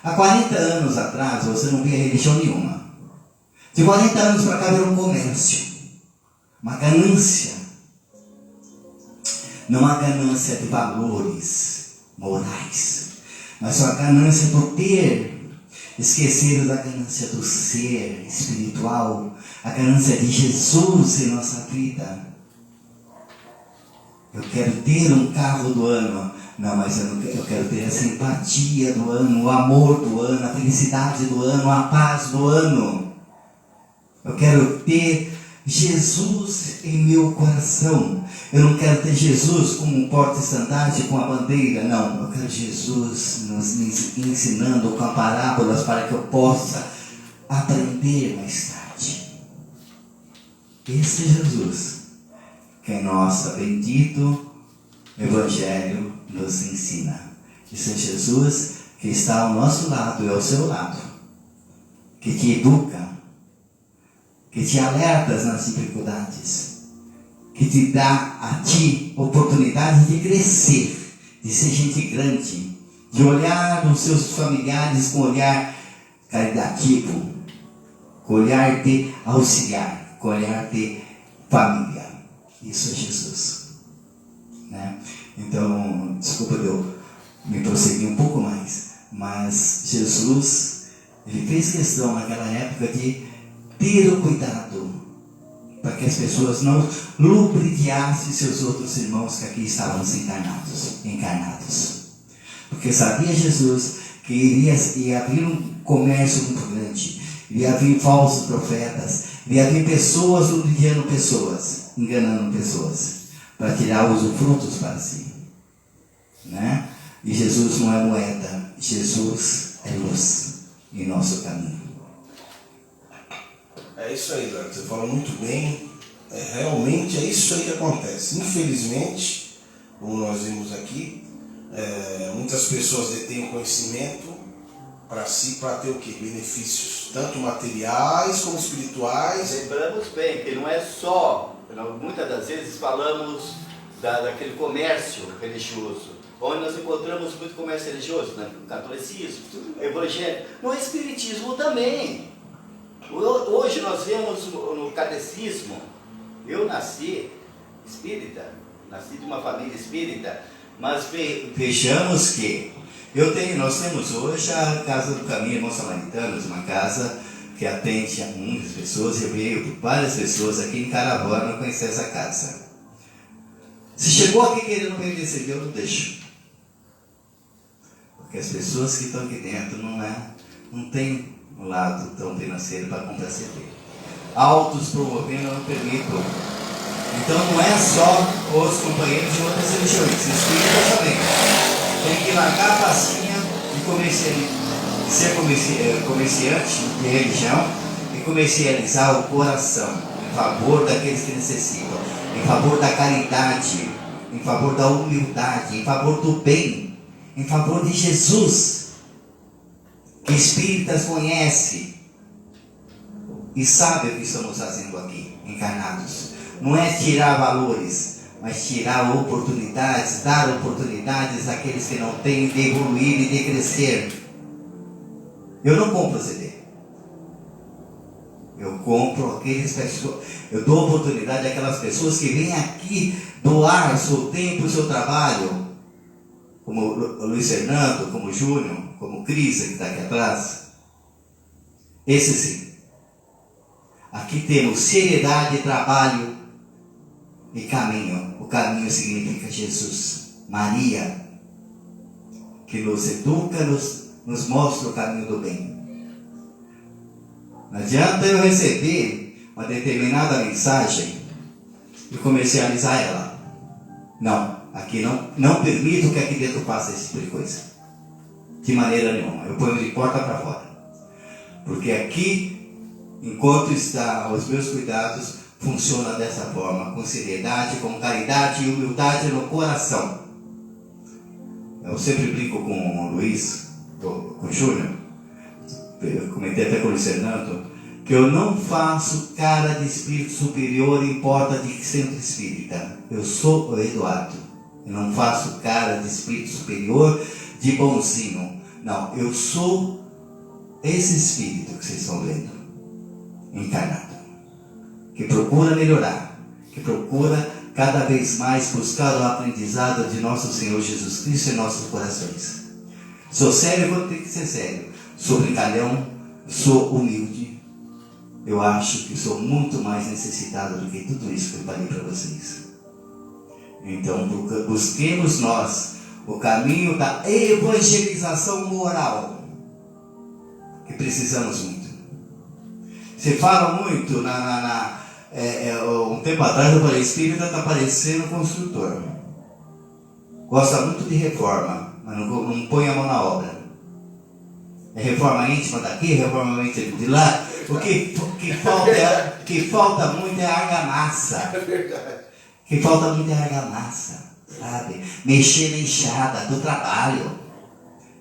Há 40 anos atrás você não via religião nenhuma. De 40 anos para cá era um comércio, uma ganância. Não uma ganância de valores morais, mas uma ganância do ter, esquecido da ganância do ser espiritual, a ganância de Jesus em nossa vida. Eu quero ter um carro do ano. Não, mas eu quero ter a simpatia do ano, o amor do ano, a felicidade do ano, a paz do ano. Eu quero ter Jesus em meu coração. Eu não quero ter Jesus como um porta-estandarte com a bandeira. Não, eu quero Jesus nos ensinando com parábolas para que eu possa aprender mais tarde. Esse é Jesus que nosso bendito Evangelho nos ensina. Esse é Jesus que está ao nosso lado e ao seu lado, que te educa, que te alerta nas dificuldades, que te dá a ti oportunidade de crescer, de ser gente grande, de olhar os seus familiares com um olhar caritativo, com olhar de auxiliar, com olhar de família. Isso é Jesus, né? Então, desculpa eu me prosseguir um pouco mais, mas Jesus, ele fez questão naquela época de ter o cuidado para que as pessoas não lubrifiassem seus outros irmãos que aqui estavam encarnados. Porque sabia Jesus que ia haver um comércio muito grande, iria haver falsos profetas, iria haver pessoas lubrificando pessoas, enganando pessoas, para tirar os frutos para si, né? E Jesus não é moeda, Jesus é luz em nosso caminho. É isso aí, Eduardo, você falou muito bem. Realmente é isso aí que acontece. Infelizmente, como nós vimos aqui, muitas pessoas detêm conhecimento para si, para ter o quê? Benefícios, tanto materiais como espirituais. Lembramos bem que não é só, muitas das vezes falamos daquele comércio religioso, onde nós encontramos muito comércio religioso, né? O catolicismo, o evangelho, no espiritismo também. Hoje nós vemos no catecismo, eu nasci espírita, nasci de uma família espírita, mas vejamos que nós temos hoje a Casa do Caminho Irmãos Samaritanos, uma casa que atende a muitas pessoas. Eu veio várias pessoas aqui em Caravana conhecer essa casa. Se chegou aqui querendo obedecer, eu não deixo. Porque as pessoas que estão aqui dentro não tem um lado tão financeiro para comprar CD. Autos promovendo, eu não permito. Então não é só os companheiros de outras religiões, espíritas também. Tem que largar a passinha e ser comerciante de religião e comercializar o coração em favor daqueles que necessitam, em favor da caridade, em favor da humildade, em favor do bem, em favor de Jesus, que espíritas conhecem e sabem o que estamos fazendo aqui, encarnados. Não é tirar valores, mas tirar oportunidades, dar oportunidades àqueles que não têm, de evoluir e de crescer. Eu não compro CD. Eu compro aqueles pessoas, eu dou oportunidade àquelas pessoas que vêm aqui doar o seu tempo, o seu trabalho, como o Luiz Fernando, como o Júnior, como o Cris, que está aqui atrás. Esse sim. Aqui temos seriedade, trabalho e caminho. O caminho significa Jesus. Maria, que nos educa, nos mostra o caminho do bem. Não adianta eu receber uma determinada mensagem e comercializar ela. Não, aqui não permito que aqui dentro faça esse tipo de coisa. De maneira nenhuma. Eu ponho de porta para fora. Porque aqui, enquanto está os meus cuidados, funciona dessa forma, com seriedade, com caridade e humildade no coração. Eu sempre brinco com o Luiz, com o Júnior, eu comentei até com o Luiz Fernando, que eu não faço cara de espírito superior em porta de centro espírita. Eu sou o Eduardo. Eu não faço cara de espírito superior, de bonzinho. Não, eu sou esse espírito que vocês estão vendo, encarnado, que procura melhorar, que procura cada vez mais buscar o aprendizado de nosso Senhor Jesus Cristo em nossos corações. Sou sério quando tem que ser sério. Sou brincalhão, sou humilde. Eu acho que sou muito mais necessitado do que tudo isso que eu falei para vocês. Então, busquemos nós o caminho da evangelização moral, que precisamos muito. Se fala muito um tempo atrás eu falei, espírita está parecendo construtor. Gosta muito de reforma, mas não põe a mão na obra. É reforma íntima daqui, reforma íntima de lá. O que falta muito é argamassa. É verdade. O que falta muito é argamassa, sabe? Mexer na enxada do trabalho,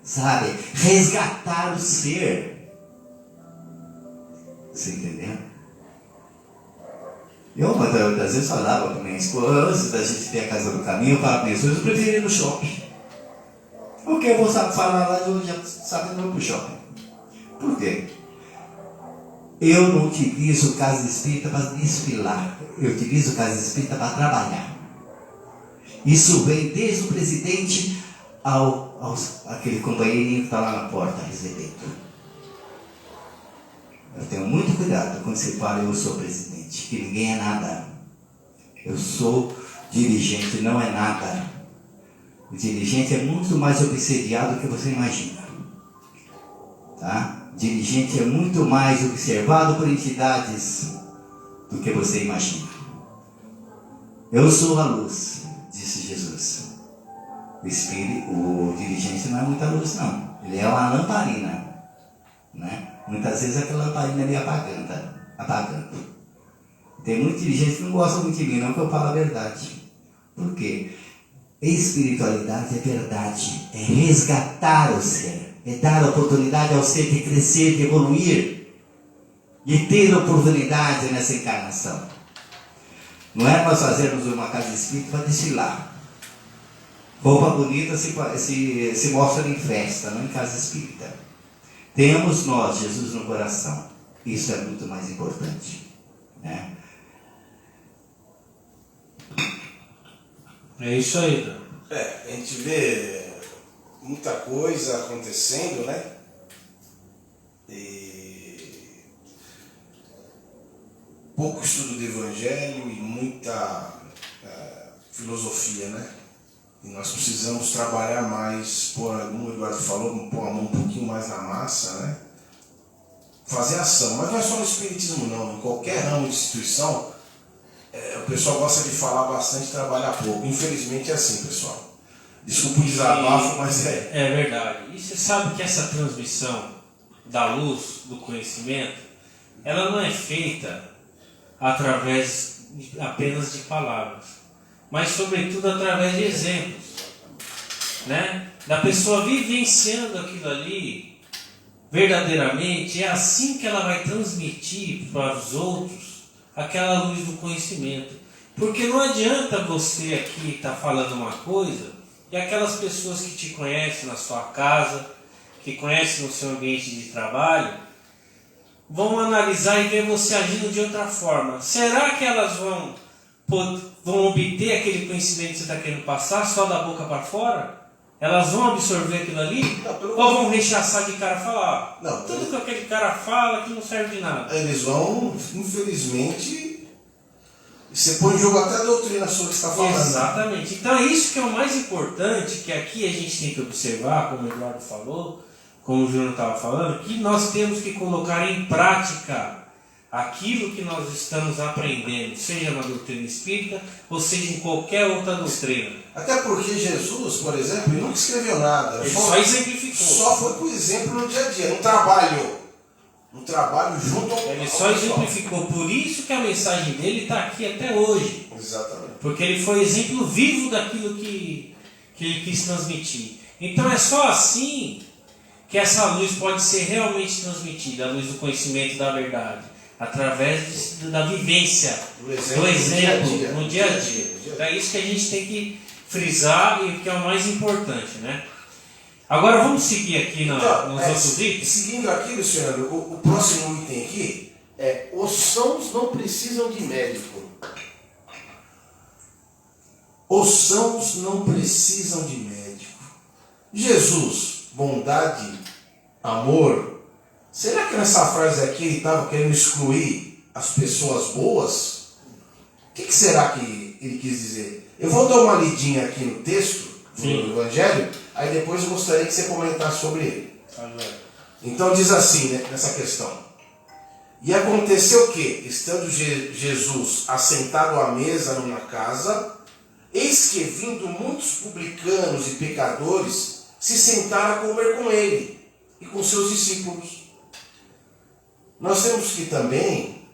sabe? Resgatar o ser. Você entendeu? Eu muitas vezes falava para minha esposa, antes da gente ter a Casa do Caminho, eu falava para minha esposa, eu prefiro ir no shopping. Porque eu vou falar lá e eu já sabe que eu vou pro shopping. Por quê? Eu não utilizo casa espírita para desfilar. Eu utilizo casa espírita para trabalhar. Isso vem desde o presidente aquele companheirinho que está lá na porta recebendo. Eu tenho muito cuidado quando você fala eu sou presidente, que ninguém é nada. Eu sou dirigente, não é nada. O dirigente é muito mais obsediado do que você imagina. Tá? Dirigente é muito mais observado por entidades do que você imagina. Eu sou a luz, disse Jesus. O dirigente não é muita luz, não. Ele é uma lamparina, né? Muitas vezes aquela lamparina ali apagando. Tem muito dirigente que não gosta muito de mim, não, que eu falo a verdade. Por quê? Espiritualidade é verdade, é resgatar o ser, é dar oportunidade ao ser de crescer, de evoluir, de ter oportunidade nessa encarnação. Não é nós fazermos uma casa espírita para desfilar. Roupa bonita se mostra em festa, não em casa espírita. Temos nós, Jesus no coração. Isso é muito mais importante, né? É isso aí, Dan. A gente vê muita coisa acontecendo, né? E pouco estudo do Evangelho e muita filosofia, né? E nós precisamos trabalhar mais, como o Eduardo falou, pôr a mão um pouquinho mais na massa, né? Fazer ação. Mas não é só no espiritismo, não. Em qualquer ramo de instituição, o pessoal gosta de falar bastante e trabalhar pouco. Infelizmente é assim, pessoal. Desculpa o desabafo, mas é. É verdade. E você sabe que essa transmissão da luz, do conhecimento, ela não é feita apenas de palavras, mas sobretudo através de exemplos, né? Da pessoa vivenciando aquilo ali verdadeiramente. É assim que ela vai transmitir para os outros aquela luz do conhecimento. Porque não adianta você aqui estar falando uma coisa e aquelas pessoas que te conhecem na sua casa, que conhecem no seu ambiente de trabalho, vão analisar e ver você agindo de outra forma. Será que elas vão obter aquele conhecimento que você está querendo passar só da boca para fora? Elas vão absorver aquilo ali? Ou vão rechaçar de cara e falar, tudo que aquele cara fala que não serve de nada? Eles vão, infelizmente, você põe em jogo até a doutrina sobre o que você está falando. Exatamente. Então é isso que é o mais importante, que aqui a gente tem que observar, como o Eduardo falou, como o Júnior estava falando, que nós temos que colocar em prática aquilo que nós estamos aprendendo, seja na doutrina espírita ou seja em qualquer outra doutrina. Até porque Jesus, por exemplo, ele nunca escreveu nada. Ele só exemplificou. Só foi por exemplo no dia a dia, no trabalho. No trabalho junto ao Ele só exemplificou. Por isso que a mensagem dele está aqui até hoje. Exatamente. Porque ele foi exemplo vivo daquilo que ele quis transmitir. Então é só assim que essa luz pode ser realmente transmitida, a luz do conhecimento da verdade. Através da vivência, do exemplo, no dia a dia. Então é isso que a gente tem que frisar e que é o mais importante, né? Agora vamos seguir aqui nos outros itens. Seguindo aqui, Luciano, o próximo item aqui os sãos não precisam de médico. Os sãos não precisam de médico. Jesus, bondade, amor. Será que nessa frase aqui ele estava querendo excluir as pessoas boas? O que será que ele quis dizer? Eu vou dar uma lidinha aqui no texto do Evangelho, aí depois eu gostaria que você comentasse sobre ele. Então diz assim, né, nessa questão. E aconteceu que, estando Jesus assentado à mesa numa casa, eis que vindo muitos publicanos e pecadores se sentaram a comer com ele e com seus discípulos. Nós temos que também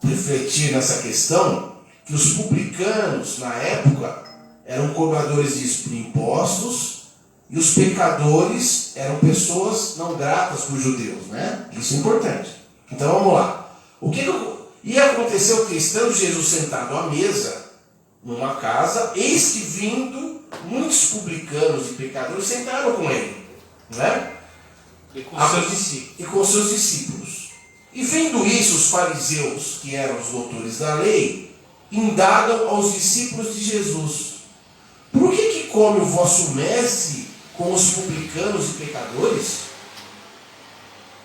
refletir nessa questão que os publicanos, na época, eram cobradores de impostos e os pecadores eram pessoas não gratas para os judeus, né? Isso é importante. Então vamos lá. E aconteceu que, estando Jesus sentado à mesa, numa casa, eis que vindo, muitos publicanos e pecadores sentaram com ele, né? E com seus discípulos. E com seus discípulos. E vendo isso, os fariseus, que eram os doutores da lei, indagam aos discípulos de Jesus: por que come o vosso mestre com os publicanos e pecadores?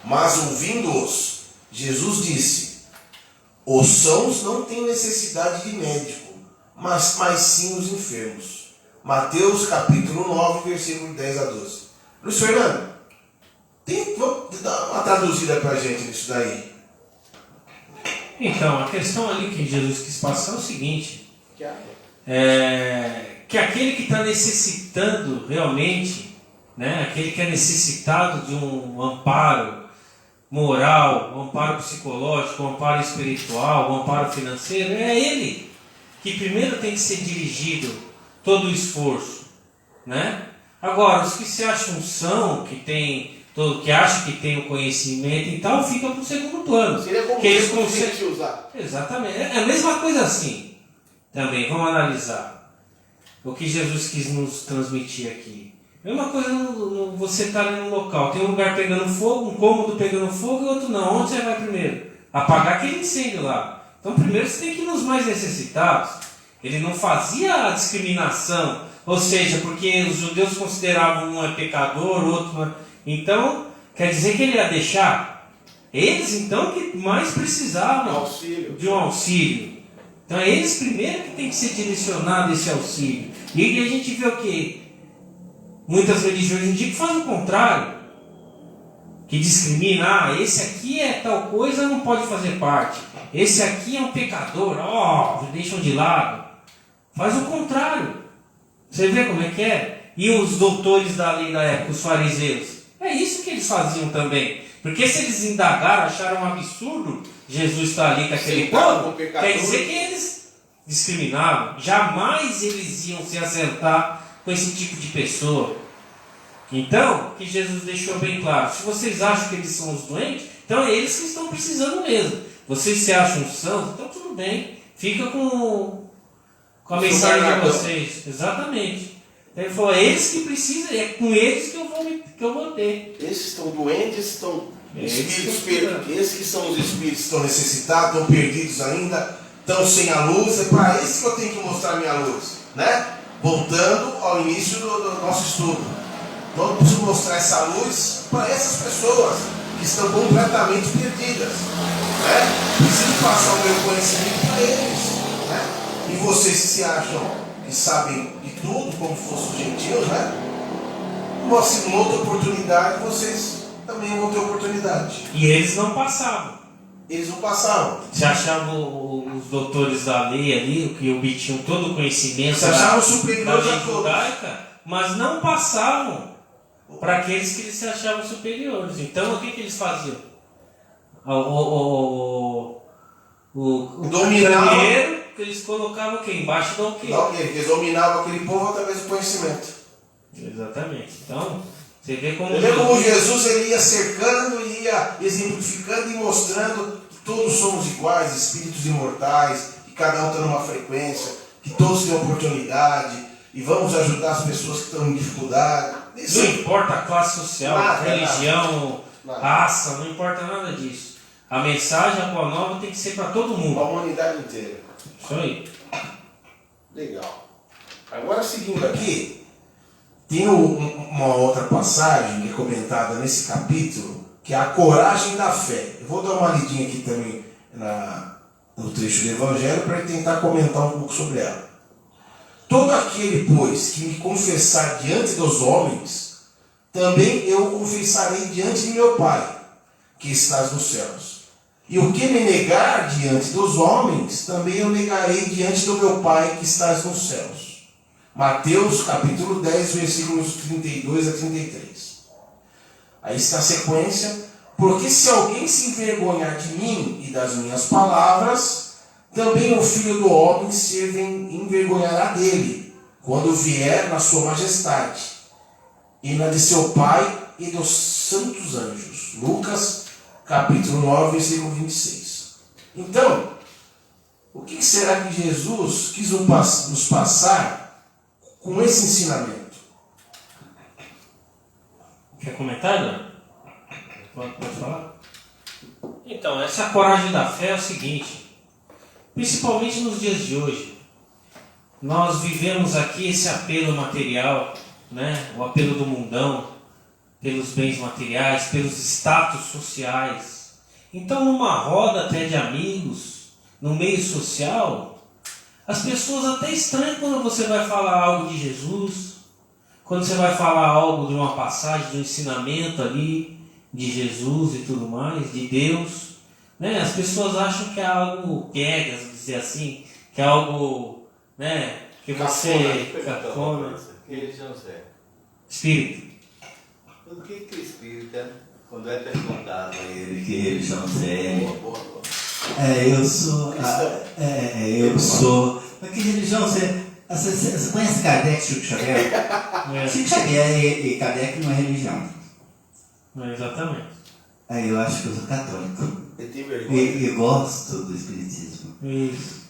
Mas ouvindo-os, Jesus disse: os sãos não têm necessidade de médico, mas sim os enfermos. Mateus capítulo 9, versículo 10 a 12. Luiz Fernando, vamos dar uma traduzida para a gente nisso daí. Então, a questão ali que Jesus quis passar é o seguinte: que aquele que está necessitando realmente, né, aquele que é necessitado de um amparo moral, um amparo psicológico, um amparo espiritual, um amparo financeiro, é ele que primeiro tem que ser dirigido todo o esforço, né? Agora, os que se acham são, que acham que tem o conhecimento e tal, ficam para o segundo plano. Seria como que eles conseguem conseguem usar. Exatamente. É a mesma coisa assim. Também, vamos analisar o que Jesus quis nos transmitir aqui. Mesma coisa você está ali num local, tem um lugar pegando fogo, um cômodo pegando fogo e outro não. Onde você vai primeiro? Apagar aquele incêndio lá. Então primeiro você tem que ir nos mais necessitados. Ele não fazia a discriminação, ou seja, porque os judeus consideravam um é pecador, o outro não é. Então, quer dizer que ele ia deixar eles então que mais precisavam de um auxílio. Então é eles primeiro que tem que ser direcionado esse auxílio. E a gente vê o quê? Muitas religiões indicam que fazem o contrário, que discrimina, esse aqui é tal coisa, não pode fazer parte, esse aqui é um pecador, deixam de lado. Faz o contrário. Você vê como é que é? E os doutores da lei da época, os fariseus, é isso que eles faziam tambem. Porque se eles indagaram, acharam um absurdo Jesus estar ali com aquele povo, quer dizer que eles discriminavam. Jamais eles iam se acertar com esse tipo de pessoa. Então, que Jesus deixou bem claro: se vocês acham que eles são os doentes, então é eles que estão precisando mesmo. Vocês se acham sãos, então tudo bem, fica com a mensagem de vocês. Exatamente. Ele falou: é eles que precisam, é com eles que eu vou ter. Esses estão doentes, estão espíritos perdidos. Esses que são os espíritos que estão necessitados, estão perdidos ainda, estão sem a luz. É para esses que eu tenho que mostrar a minha luz, né? Voltando ao início do nosso estudo, então eu preciso mostrar essa luz para essas pessoas que estão completamente perdidas, né? Preciso passar o meu conhecimento para eles, né? E vocês que se acham que sabem de tudo, como se fossem os gentios, né? Uma outra oportunidade, vocês também vão ter oportunidade. E eles não passavam. Eles não passavam. Se achavam os doutores da lei ali, que obtinham todo o conhecimento Se achavam da superiores lei a todos. judaica, mas não passavam para aqueles que eles se achavam superiores. Então o que eles faziam? O candeeiro que eles colocavam aqui embaixo do alqueire. Eles dominavam aquele povo através do conhecimento. Exatamente. Então, você vê como Jesus ele ia cercando, ia exemplificando e mostrando que todos somos iguais, espíritos imortais, que cada um está numa frequência, que todos têm oportunidade e vamos ajudar as pessoas que estão em dificuldade. Isso não importa a classe social, religião, nada. raça, não importa nada disso. A mensagem, a boa nova tem que ser para todo mundo. A humanidade inteira. Isso aí. Legal. Agora, seguindo aqui, tem uma outra passagem que é comentada nesse capítulo, que é a coragem da fé. Eu vou dar uma lidinha aqui também no trecho do Evangelho para tentar comentar um pouco sobre ela. Todo aquele, pois, que me confessar diante dos homens, também eu o confessarei diante de meu Pai, que estás nos céus. E o que me negar diante dos homens, também eu negarei diante do meu Pai, que estás nos céus. Mateus capítulo 10, versículos 32 a 33. Aí está a sequência. Porque se alguém se envergonhar de mim e das minhas palavras, também o Filho do Homem se envergonhará dele, quando vier na sua majestade, e na de seu Pai e dos santos anjos. Lucas capítulo 9, versículo 26. Então, o que será que Jesus quis nos passar com esse ensinamento? Quer comentar, Dona? Pode falar? Então, essa coragem da fé é o seguinte, principalmente nos dias de hoje, nós vivemos aqui esse apelo material, né? O apelo do mundão, pelos bens materiais, pelos status sociais. Então, numa roda até de amigos, no meio social, as pessoas até estranham quando você vai falar algo de Jesus, quando você vai falar algo de uma passagem, de um ensinamento ali, de Jesus e tudo mais, de Deus, né? As pessoas acham que é algo piegas, dizer assim, que é algo, né, que você cafona. Que religião você é? Espírito. O que o espírita, quando é perguntado a ele Que religião você é? Boa. Eu sou. Eu sou. Mas que religião você. Você conhece Kardec, Chico Xavier? Chico Xavier e Kardec não é religião. Exatamente. Eu acho que eu sou católico. Ele tem vergonha. E gosto do Espiritismo. Isso.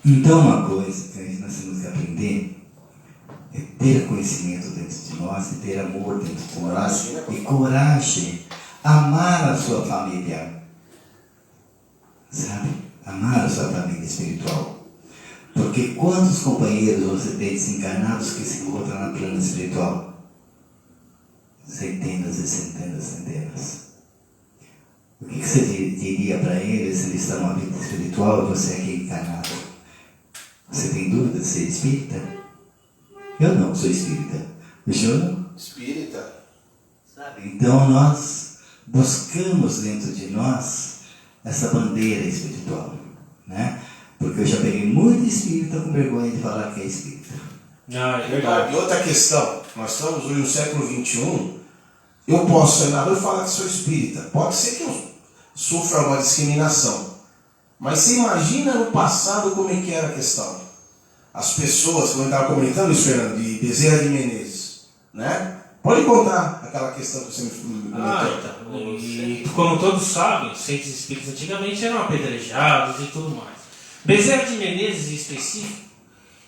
Então, uma coisa que nós temos que aprender é ter conhecimento dentro de nós, e ter amor dentro de nós, e coragem. Amar a sua família. Sabe? Amar a sua família espiritual. Porque quantos companheiros você tem desencarnados que se encontram na plana espiritual? Centenas e centenas, centenas. O que você diria para eles se eles estão numa vida espiritual e você aqui encarnado? Você tem dúvida de ser espírita? Eu não sou espírita. O senhor não? Espírita. sabe? Então nós buscamos dentro de nós essa bandeira espiritual, né? Porque eu já peguei muito espírita com vergonha de falar que é espírita. É verdade. E outra questão, nós estamos hoje no século XXI, eu posso ser na rua e falar que sou espírita. Pode ser que eu sofra uma discriminação. Mas você imagina no passado como é que era a questão. As pessoas, como eu estava comentando isso, Fernando, de Bezerra de Menezes, né? Pode contar aquela questão que você me comentou. Então. E como todos sabem, os centros espíritas antigamente eram apedrejados e tudo mais. Bezerra de Menezes, em específico,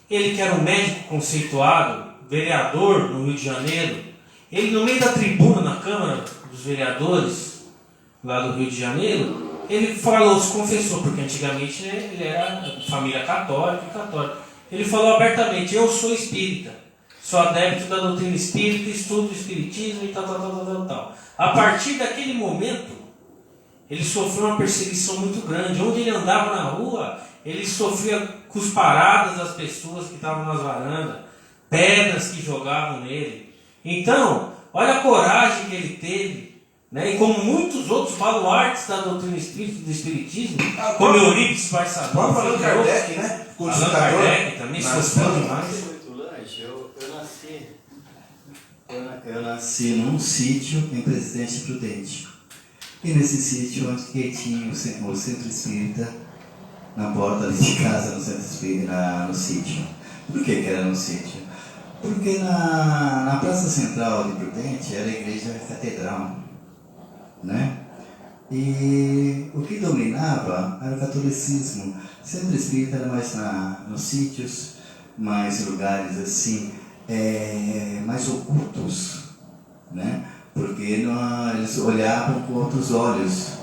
ele que era um médico conceituado, vereador no Rio de Janeiro, ele no meio da tribuna na Câmara dos Vereadores, lá do Rio de Janeiro, ele falou, se confessou, porque antigamente, né, ele era família católica e católica. Ele falou abertamente, eu sou espírita, sou adepto da doutrina espírita, estudo o espiritismo e tal. A partir daquele momento, ele sofreu uma perseguição muito grande. Onde ele andava na rua, ele sofria cusparadas das pessoas que estavam nas varandas, pedras que jogavam nele. Então, olha a coragem que ele teve, né? E como muitos outros baluartes da doutrina espírita, do espiritismo, como Eurípides Barçador, Allan Kardec, né? Allan Kardec também sofreu demais. Muito longe, Eu nasci num sítio em Presidente Prudente. E nesse sítio onde que tinha o centro espírita, na porta ali de casa, no centro espírita, no sítio. Por que era no sítio? Porque na Praça Central de Prudente era a igreja catedral, né? E o que dominava era o catolicismo. O centro espírita era mais nos sítios, mais lugares assim, mais ocultos, né? Porque eles olhavam com outros olhos,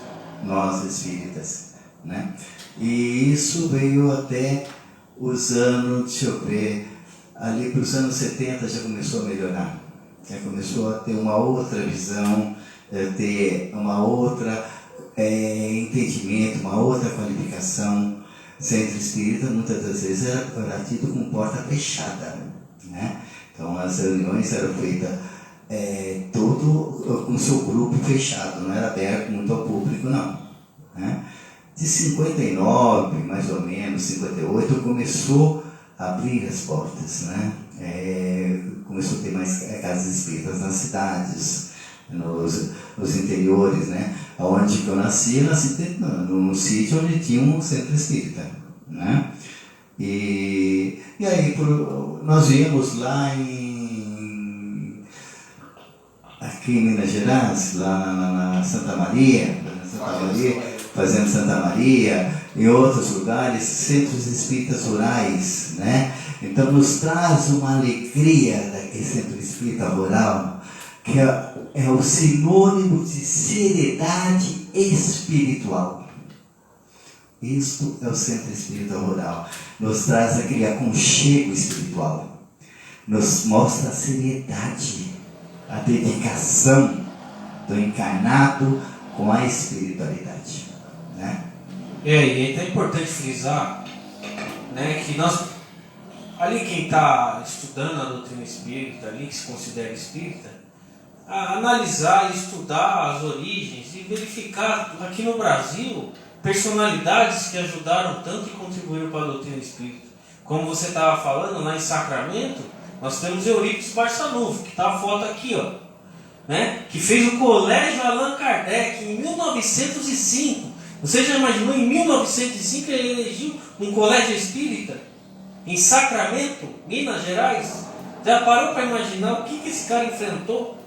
nós espíritas, né? E isso veio até os anos, deixa eu ver, ali para os anos 70 já começou a melhorar, já começou a ter uma outra visão, ter uma outra entendimento, uma outra qualificação. Centro espírita muitas das vezes era tido com porta fechada, né? Então as reuniões eram feitas todo com o seu grupo fechado, não era aberto muito ao público, não, né? De 59, mais ou menos, 58, começou a abrir as portas, né? Começou a ter mais casas espíritas nas cidades, nos interiores, né? Onde que eu nasci num sítio onde tinha um centro espírita, né? E aí nós íamos lá aqui em Minas Gerais, lá na Santa Maria, fazendo Santa Maria, em outros lugares, centros espíritas rurais, né? Então nos traz uma alegria daquele centro espírita rural, que é o sinônimo de seriedade espiritual. Isto é o Centro Espírita Rural. Nos traz aquele aconchego espiritual. Nos mostra a seriedade, a dedicação do encarnado com a espiritualidade, né? E é importante frisar, né, que nós, ali quem está estudando a doutrina espírita, ali que se considera espírita, analisar e estudar as origens e verificar aqui no Brasil personalidades que ajudaram tanto e contribuíram para a doutrina espírita. Como você estava falando, lá em Sacramento, nós temos Eurípides Barçanufo, que está a foto aqui, ó, né? Que fez o Colégio Allan Kardec em 1905. Você já imaginou, em 1905 ele elegiu um colégio espírita em Sacramento, Minas Gerais? Já parou para imaginar o que esse cara enfrentou?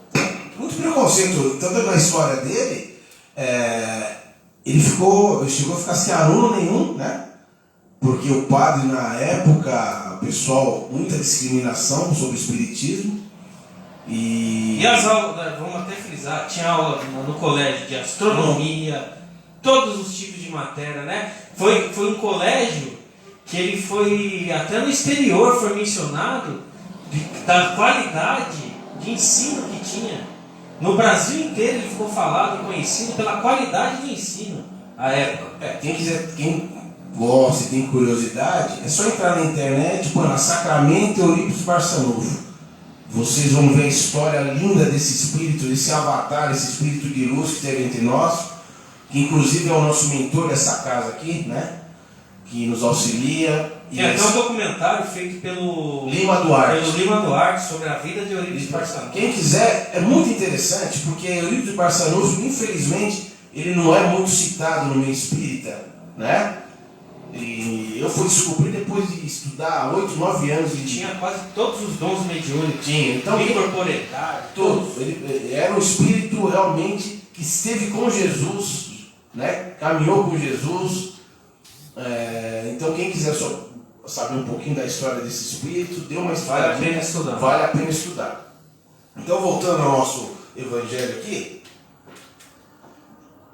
Muito preconceito, tanto na história dele, ele chegou a ficar sem aluno nenhum, né? Porque o padre, na época, o pessoal, muita discriminação sobre o espiritismo. E as aulas, vamos até frisar, tinha aula no colégio de astronomia, todos os tipos de matéria, né? Foi um colégio que ele foi, até no exterior, foi mencionado da qualidade de ensino que tinha. No Brasil inteiro ele ficou falado e conhecido pela qualidade de ensino à época. Quem gosta e tem curiosidade, é só entrar na internet, pôr na Sacramento Eurípides Barçanufo. Vocês vão ver a história linda desse espírito, desse avatar, esse espírito de luz que teve entre nós, que inclusive é o nosso mentor dessa casa aqui, né? Que nos auxilia. Tem até um documentário feito pelo Lima Duarte sobre a vida de Eurípides Barçanufo. Quem quiser, é muito interessante, porque Eurípides Barçanufo, infelizmente, ele não é muito citado no meio espírita, né? E eu fui descobrir depois de estudar 8, 9 anos. Ele tinha quase todos os dons mediúnicos. Tinha, então incorporetário, todos. Ele era um espírito realmente que esteve com Jesus, né? Caminhou com Jesus. Então quem quiser saber um pouquinho da história desse espírito, dê uma estudadinha. Vale a pena estudar. Vale a pena estudar. Então, voltando ao nosso evangelho aqui,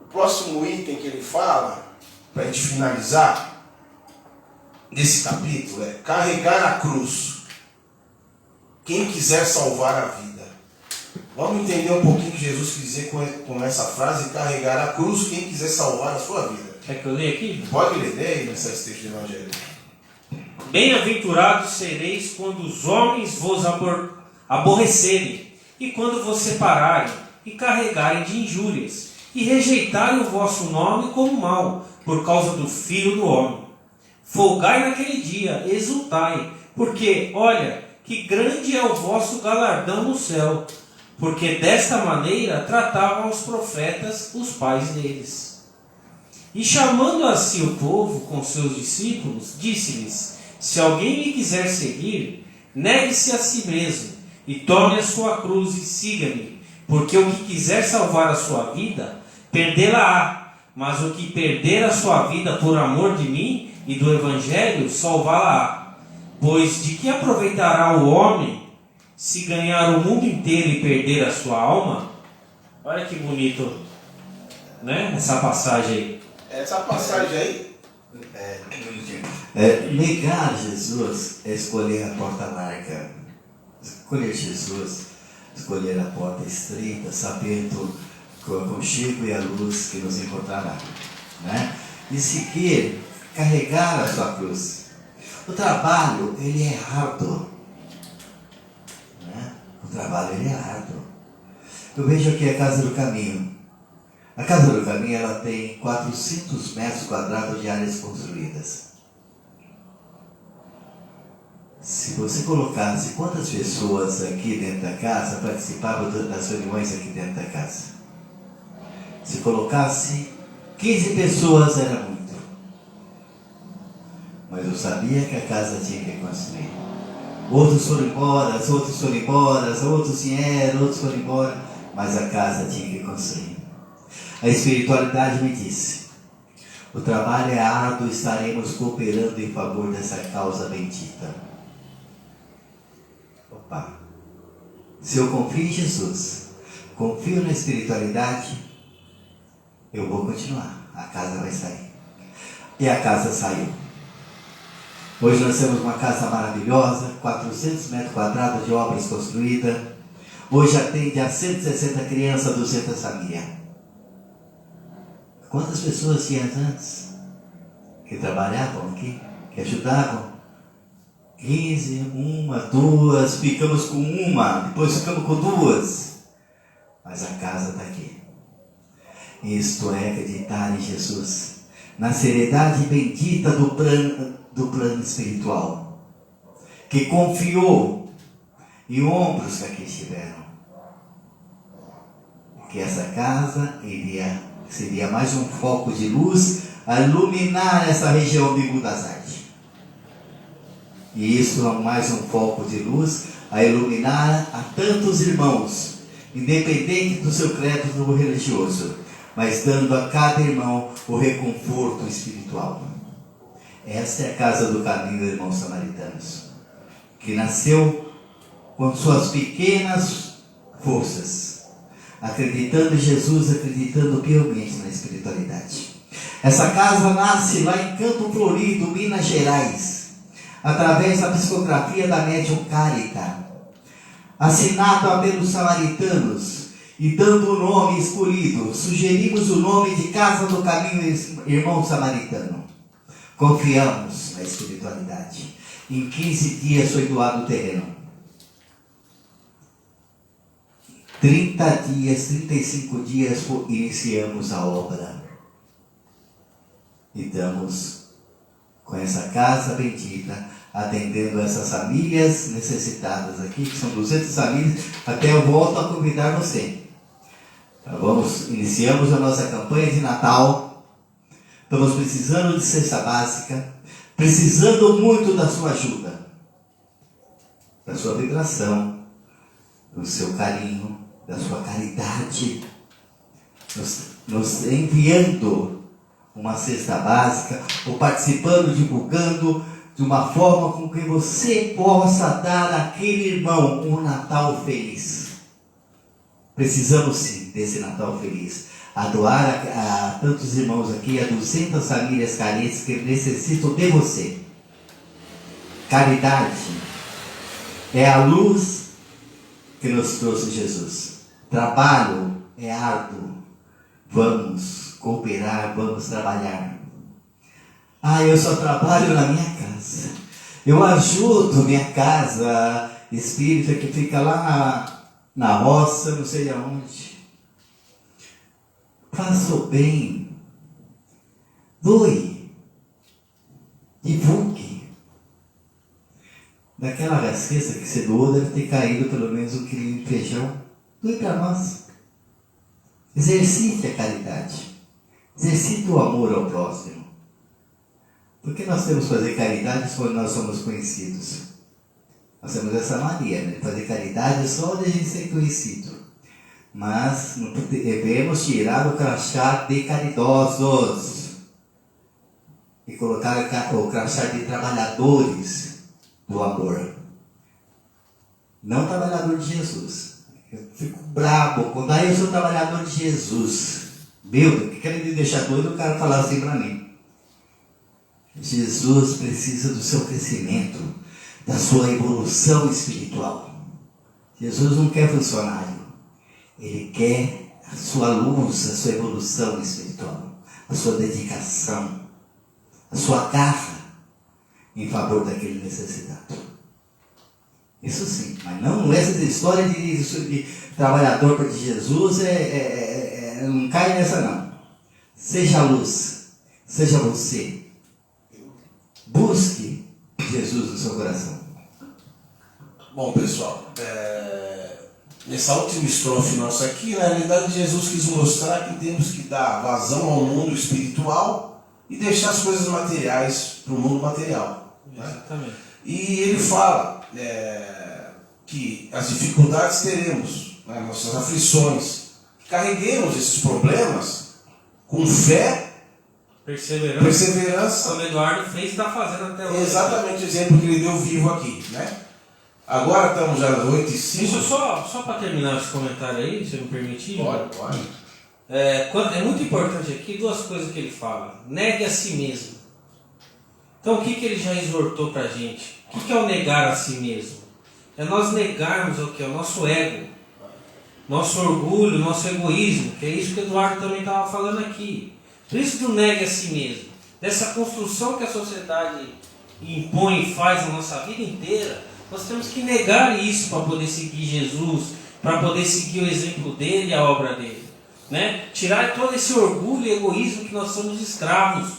o próximo item que ele fala, para a gente finalizar desse capítulo, é carregar a cruz. Quem quiser salvar a vida. Vamos entender um pouquinho o que Jesus quis dizer com essa frase, carregar a cruz, quem quiser salvar a sua vida. Quer que eu leia aqui? Pode ler aí nesse texto do evangelho. Bem-aventurados sereis quando os homens vos aborrecerem, e quando vos separarem, e carregarem de injúrias, e rejeitarem o vosso nome como mal, por causa do Filho do Homem. Folgai naquele dia, exultai, porque, olha, que grande é o vosso galardão no céu, porque desta maneira tratavam os profetas os pais deles. E chamando a si o povo com seus discípulos, disse-lhes: se alguém me quiser seguir, negue-se a si mesmo, e tome a sua cruz e siga-me, porque o que quiser salvar a sua vida, perdê-la-á, mas o que perder a sua vida por amor de mim e do Evangelho, salvá-la-á. Pois de que aproveitará o homem se ganhar o mundo inteiro e perder a sua alma? Olha que bonito, né? Essa passagem aí. Essa passagem aí, negar Jesus é escolher a porta larga. Escolher Jesus, escolher a porta estreita, sabendo que o aconchego e a luz que nos encontrará, né? E seguir, carregar a sua cruz. O trabalho, ele é árduo, né? O trabalho, ele é árduo. Eu vejo aqui a Casa do Caminho. A Casa do Caminho, ela tem 400 metros quadrados de áreas construídas. Se você colocasse quantas pessoas aqui dentro da casa participavam das reuniões aqui dentro da casa? Se colocasse 15 pessoas, era muito. Mas eu sabia que a casa tinha que construir. Outros foram embora, outros vieram, outros foram embora, mas a casa tinha que construir. A espiritualidade me disse: o trabalho é árduo, estaremos cooperando em favor dessa causa bendita. Opa! Se eu confio em Jesus, confio na espiritualidade, eu vou continuar. A casa vai sair. E a casa saiu. Hoje nós temos uma casa maravilhosa, 400 metros quadrados de obras construídas. Hoje atende a 160 crianças, 200 famílias. Quantas pessoas tinha antes que trabalhavam aqui, que ajudavam? 15, uma, duas, ficamos com uma, depois ficamos com duas. Mas a casa está aqui. Isto é acreditar em Jesus, na seriedade bendita do plano espiritual, que confiou em ombros que aqui estiveram, que essa casa seria mais um foco de luz a iluminar essa região de Rio das Artes. E isso é mais um foco de luz a iluminar a tantos irmãos, independente do seu credo religioso, mas dando a cada irmão o reconforto espiritual. Esta é a casa do caminho, irmãos samaritanos, que nasceu com suas pequenas forças, acreditando em Jesus, acreditando piamente na espiritualidade. Essa casa nasce lá em Campo Florido, Minas Gerais, através da psicografia da médium Cárita, assinada pelos samaritanos, e dando o nome escolhido, sugerimos o nome de Casa do Caminho, Irmão Samaritano. Confiamos na espiritualidade. Em 15 dias foi doado o terreno. 30 dias, 35 dias iniciamos a obra. E estamos com essa casa bendita, atendendo essas famílias necessitadas aqui, que são 200 famílias. Até eu volto a convidar você. Iniciamos a nossa campanha de Natal. Estamos precisando de cesta básica, precisando muito da sua ajuda, da sua vibração, do seu carinho, da sua caridade, nos enviando uma cesta básica, ou participando, divulgando, de uma forma com que você possa dar àquele irmão um Natal feliz. Precisamos sim desse Natal feliz, a doar a tantos irmãos aqui, a 200 famílias carentes que necessitam de você. Caridade é a luz que nos trouxe Jesus. Trabalho é árduo. Vamos cooperar, vamos trabalhar. Eu só trabalho na minha casa. Eu ajudo minha casa espírita que fica lá na roça, não sei aonde. Faça o bem. Doe. Divulgue. Daquela cesta que você doou, deve ter caído pelo menos 1 quilo de feijão. Doe para nós. Exercite a caridade. Exercite o amor ao próximo. Porque nós temos que fazer caridade quando nós somos conhecidos. Nós temos essa mania, né? De fazer caridade só de a gente ser conhecido. Mas não devemos tirar o crachá de caridosos e colocar o crachá de trabalhadores do amor. Não trabalhador de Jesus. Eu fico bravo quando eu sou trabalhador de Jesus. Meu, que querem me deixar doido o cara falar assim para mim. Jesus precisa do seu crescimento, da sua evolução espiritual. Jesus não quer funcionário. Ele quer a sua luz, a sua evolução espiritual, a sua dedicação, a sua garra em favor daquele necessitado. Isso sim, mas não essa história de trabalhador de Jesus, não cai nessa não. Seja a luz, seja você. Busque Jesus no seu coração. Bom, pessoal, nessa última estrofe nossa aqui, na realidade, Jesus quis mostrar que temos que dar vazão ao mundo espiritual e deixar as coisas materiais para o mundo material. Exatamente. Né? E ele fala que as dificuldades teremos, né, nossas aflições, carreguemos esses problemas com fé, perseverança. Como Eduardo fez e está fazendo até hoje. Exatamente o exemplo que ele deu vivo aqui, né? Agora estamos às 8h05. Deixa eu só para terminar esse comentário aí, se me permitir. Pode. É muito importante aqui duas coisas que ele fala. Negue a si mesmo. Então o que ele já exortou para a gente? O que é o negar a si mesmo? É nós negarmos o que? O nosso ego, nosso orgulho, nosso egoísmo, que é isso que o Eduardo também estava falando aqui. Por isso do negue a si mesmo. Dessa construção que a sociedade impõe e faz na nossa vida inteira, nós temos que negar isso para poder seguir Jesus, para poder seguir o exemplo dele e a obra dele. Né? Tirar todo esse orgulho e egoísmo que nós somos escravos.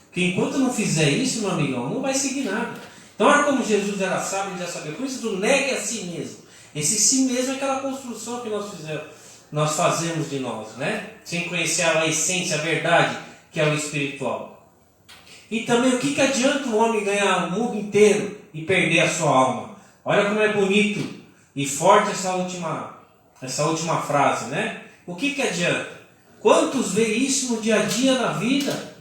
Porque enquanto não fizer isso, meu amigão, não vai seguir nada. Então, olha como Jesus era sábio e já sabia. Por isso, do negue a si mesmo. Esse si mesmo é aquela construção que nós fazemos de nós, né? Sem conhecer a essência, a verdade, que é o espiritual. E também, o que adianta o homem ganhar o mundo inteiro e perder a sua alma? Olha como é bonito e forte essa última frase, né? O que adianta? Quantos vê isso no dia a dia na vida?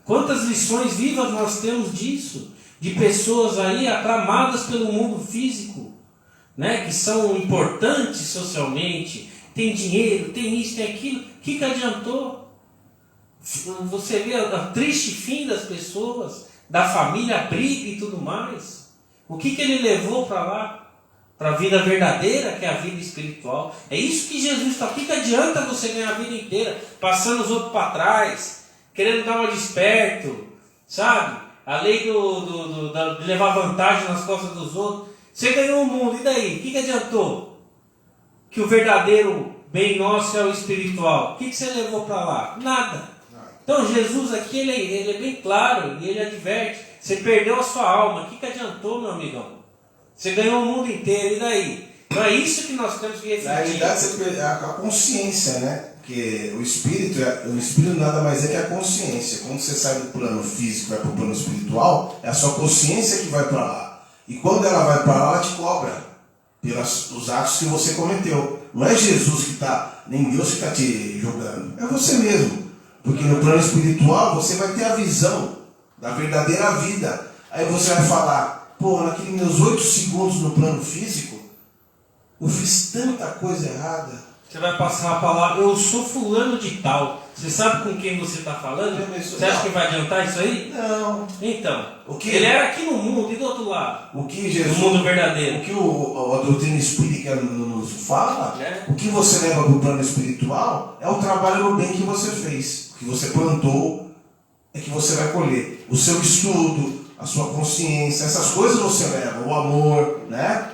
Quantas lições vivas nós temos disso? De pessoas aí aclamadas pelo mundo físico, né? Que são importantes socialmente, tem dinheiro, tem isso, tem aquilo. O que adiantou? Você vê o triste fim das pessoas, da família, a briga e tudo mais. O que ele levou para lá? Para a vida verdadeira, que é a vida espiritual. É isso que Jesus está. O que adianta você ganhar a vida inteira passando os outros para trás, querendo dar uma desperto, sabe? A lei de levar vantagem nas costas dos outros. Você ganhou o mundo, e daí? O que adiantou? Que o verdadeiro bem nosso é o espiritual. O que você levou para lá? Nada. Então Jesus aqui, ele é bem claro, e ele adverte. Você perdeu a sua alma. O que adiantou, meu amigão? Você ganhou o mundo inteiro, e daí? Então é isso que nós temos que refletir. Na realidade, você perde a consciência, né? Porque o espírito nada mais é que a consciência. Quando você sai do plano físico e vai para o plano espiritual, é a sua consciência que vai para lá. E quando ela vai para lá, ela te cobra pelos atos que você cometeu. Não é Jesus que está, nem Deus que está te julgando. É você mesmo. Porque no plano espiritual você vai ter a visão da verdadeira vida. Aí você vai falar, pô, naqueles meus 8 segundos no plano físico, eu fiz tanta coisa errada. Você vai passar a palavra, eu sou fulano de tal. Você sabe com quem você está falando? Você acha que vai adiantar isso aí? Não. Então, O que ele era aqui no mundo e do outro lado. O que Jesus, no mundo verdadeiro. O que a doutrina espírita nos fala, o que você leva para o plano espiritual é o trabalho no bem que você fez. O que você plantou é que você vai colher. O seu estudo, a sua consciência, essas coisas você leva. O amor, né?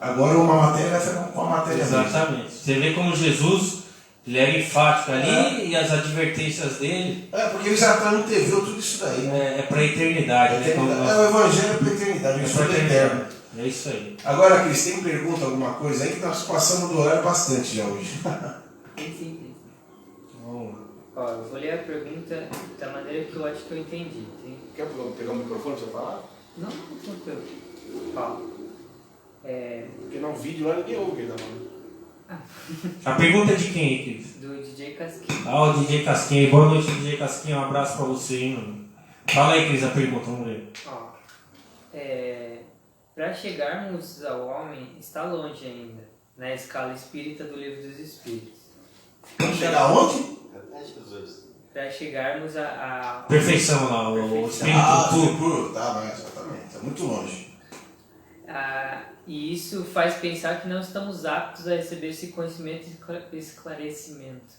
Agora uma matéria vai ficar com a matéria. Exatamente. Mesmo. Você vê como Jesus, ele era enfático ali e as advertências dele. Porque ele já anteveu tudo isso daí. É para a eternidade. Né? O evangelho é para a eternidade, é para a eterno. É isso aí. Agora, Cris, tem pergunta, alguma coisa aí que nós passamos do horário bastante já hoje. Sim. Ó, eu vou ler a pergunta da maneira que eu acho que eu entendi. Quer pegar o microfone para você falar? Não, tranquilo. Ó. Porque no vídeo lá ninguém ouve, não. A pergunta é de quem, Cris? Do DJ Casquinha. O DJ Casquinha. Boa noite, DJ Casquinha. Um abraço pra você, hein, mano. Fala aí, Cris, a pergunta, vamos ver. Para chegarmos ao homem, está longe ainda, na escala espírita do Livro dos Espíritos. Vamos chegar onde? Para chegarmos a perfeição lá, o espírito puro. Tá, exatamente. Está muito longe. E isso faz pensar que não estamos aptos a receber esse conhecimento e esclarecimento.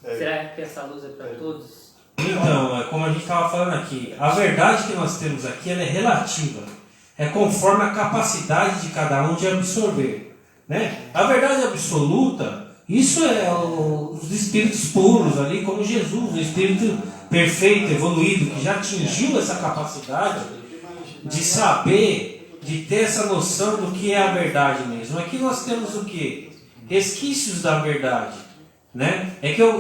Será que essa luz é para todos? Então, como a gente estava falando aqui, a verdade que nós temos aqui ela é relativa. É conforme a capacidade de cada um de absorver. Né? A verdade absoluta, isso é os espíritos puros ali, como Jesus, o espírito perfeito, evoluído, que já atingiu essa capacidade de saber, de ter essa noção do que é a verdade mesmo. Aqui nós temos o quê? Resquícios da verdade. Né? É que eu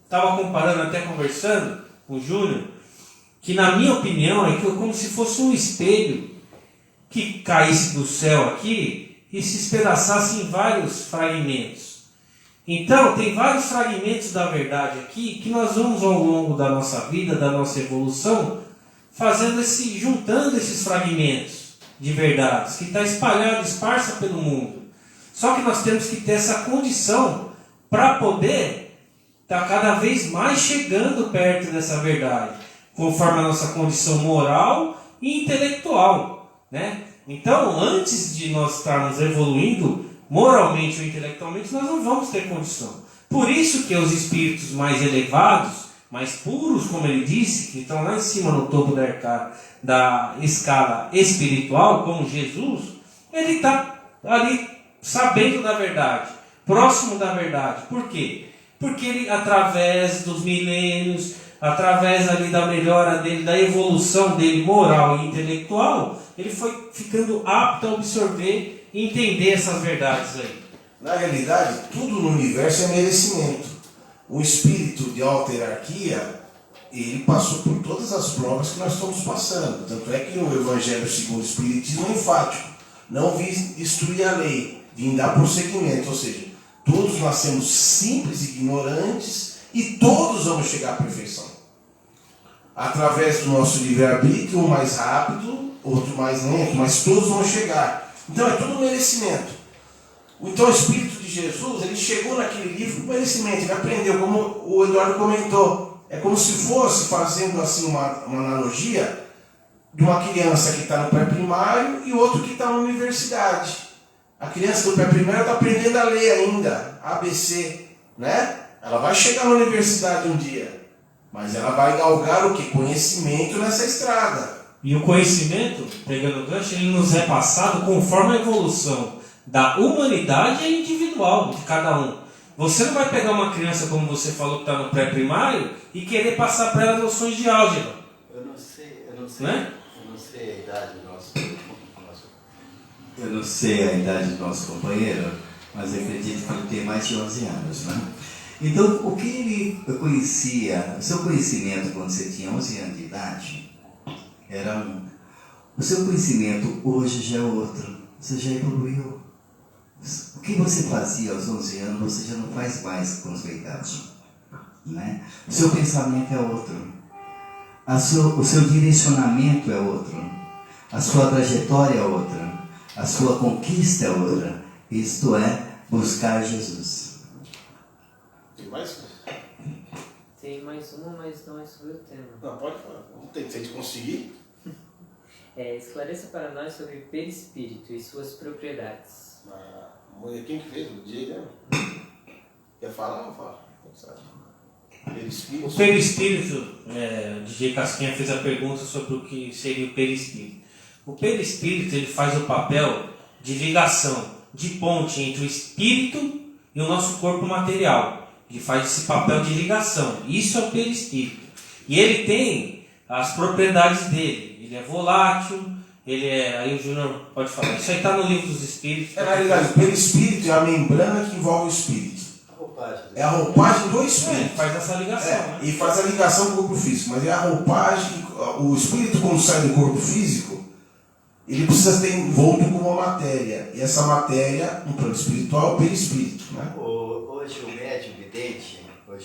estava comparando, até conversando com o Júnior, que na minha opinião é como se fosse um espelho que caísse do céu aqui e se espedaçasse em vários fragmentos. Então, tem vários fragmentos da verdade aqui que nós vamos ao longo da nossa vida, da nossa evolução, juntando esses fragmentos de verdades, que está espalhada, esparsa pelo mundo. Só que nós temos que ter essa condição para poder estar cada vez mais chegando perto dessa verdade, conforme a nossa condição moral e intelectual, né? Então, antes de nós estarmos evoluindo moralmente ou intelectualmente, nós não vamos ter condição. Por isso que os espíritos mais elevados, mais puros, como ele disse, que estão lá em cima no topo da escala espiritual, como Jesus, ele está ali sabendo da verdade, próximo da verdade. Por quê? Porque ele, através dos milênios, através ali da melhora dele, da evolução dele moral e intelectual, ele foi ficando apto a absorver e entender essas verdades aí. Na realidade, tudo no universo é merecimento. O espírito de alta hierarquia, ele passou por todas as provas que nós estamos passando. Tanto é que o Evangelho segundo o Espiritismo é enfático. Não vim destruir a lei, vim dar prosseguimento. Ou seja, todos nascemos simples e ignorantes e todos vamos chegar à perfeição. Através do nosso livre-arbítrio, um mais rápido, outro mais lento, mas todos vão chegar. Então é tudo merecimento. Então o Espírito de Jesus, ele chegou naquele livro com merecimento, ele aprendeu, como o Eduardo comentou. É como se fosse, fazendo assim uma analogia, de uma criança que está no pré-primário e outro que está na universidade. A criança do pré-primário está aprendendo a ler ainda, ABC, né? Ela vai chegar na universidade um dia, mas ela vai galgar o quê? Conhecimento nessa estrada. E o conhecimento, pegando o gancho, ele nos é passado conforme a evolução da humanidade e individual de cada um. Você não vai pegar uma criança, como você falou, que está no pré-primário e querer passar para ela noções de álgebra. Eu não sei, Né? eu não sei a idade do nosso. Eu não sei a idade do nosso companheiro, mas eu acredito que ele tem mais de 11 anos, né? Então, o que ele conhecia, o seu conhecimento quando você tinha 11 anos de idade, era um. O seu conhecimento hoje já é outro, você já evoluiu. O que você fazia aos 11 anos, você já não faz mais com a sua idade, né? O seu pensamento é outro, o seu direcionamento é outro, a sua trajetória é outra, a sua conquista é outra. Isto é buscar Jesus. Tem mais? Tem mais uma, mas não é sobre o tema. Não, pode falar. Vamos tentar, se a gente conseguir. Esclareça para nós sobre o perispírito e suas propriedades. Quem que fez? O Diego, né? Quer falar ou não fala? Perispírito. O perispírito, DJ Casquinha fez a pergunta sobre o que seria o perispírito. O perispírito, ele faz o papel de ligação, de ponte entre o espírito e o nosso corpo material. Ele faz esse papel de ligação. Isso é o perispírito. E ele tem as propriedades dele. Ele é volátil, ele é... Aí o Júnior pode falar. Isso aí está no livro dos espíritos. Na realidade, o perispírito é a membrana que envolve o espírito. É a roupagem do espírito. Faz essa ligação. Né? E faz a ligação com o corpo físico. Mas é a roupagem, o espírito quando sai do corpo físico, ele precisa ser envolto com uma matéria. E essa matéria, no plano espiritual, é o perispírito. Né? Hoje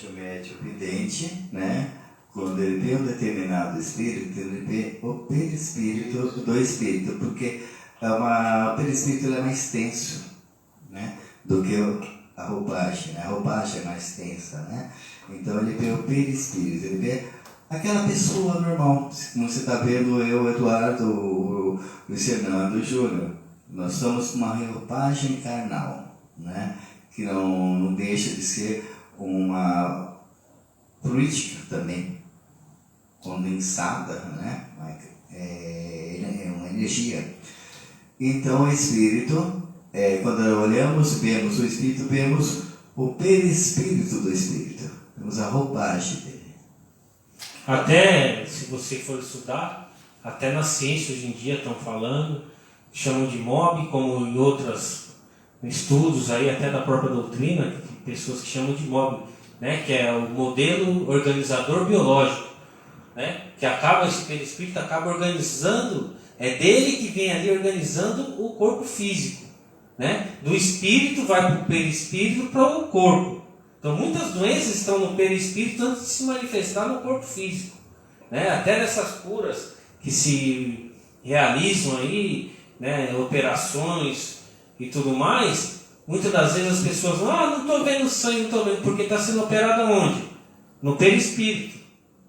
o médium vidente, né? Quando ele tem um determinado espírito, ele vê o perispírito do espírito, porque o perispírito é mais tenso, né? Do que a roupagem, né? A roupagem é mais tensa, né? Então ele vê o perispírito, ele vê aquela pessoa normal. Como você está vendo eu, Eduardo, o Luiz Fernando, o Júnior, nós somos uma roupagem carnal, né? Que não deixa de ser uma política também, condensada, né? É uma energia. Então o espírito, quando olhamos, vemos o espírito, vemos o perispírito do espírito, vemos a roupagem dele. Até, se você for estudar, até na ciência hoje em dia estão falando, chamam de MOB, como em outros estudos aí, até da própria doutrina, tem pessoas que chamam de MOB, né? Que é o modelo organizador biológico, né? Que acaba, esse perispírito acaba organizando, é dele que vem ali organizando o corpo físico, né? Do espírito vai para o perispírito para o corpo. Então muitas doenças estão no perispírito antes de se manifestar no corpo físico, né? Até nessas curas que se realizam aí né, operações e tudo mais, muitas das vezes as pessoas falam, não estou vendo sangue, não estou vendo, porque está sendo operado onde? No perispírito,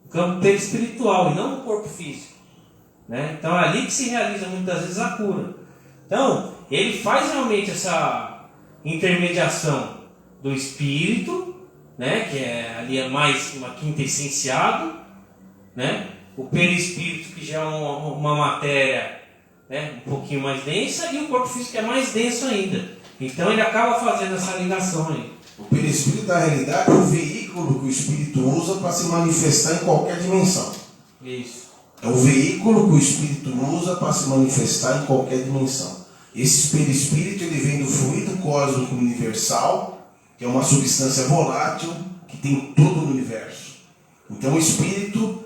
no campo perispiritual e não no corpo físico. Né? Então é ali que se realiza muitas vezes a cura. Então, ele faz realmente essa intermediação do espírito, né, que ali é mais uma quintessenciado, né, o perispírito, que já é uma matéria, né, um pouquinho mais densa, e o corpo físico que é mais denso ainda. Então ele acaba fazendo essa ligação aí. O perispírito, na realidade, é o veículo que o espírito usa para se manifestar em qualquer dimensão. Isso. É o veículo que o espírito usa para se manifestar em qualquer dimensão. Esse perispírito, ele vem do fluido cósmico universal, que é uma substância volátil que tem todo o universo. Então o espírito,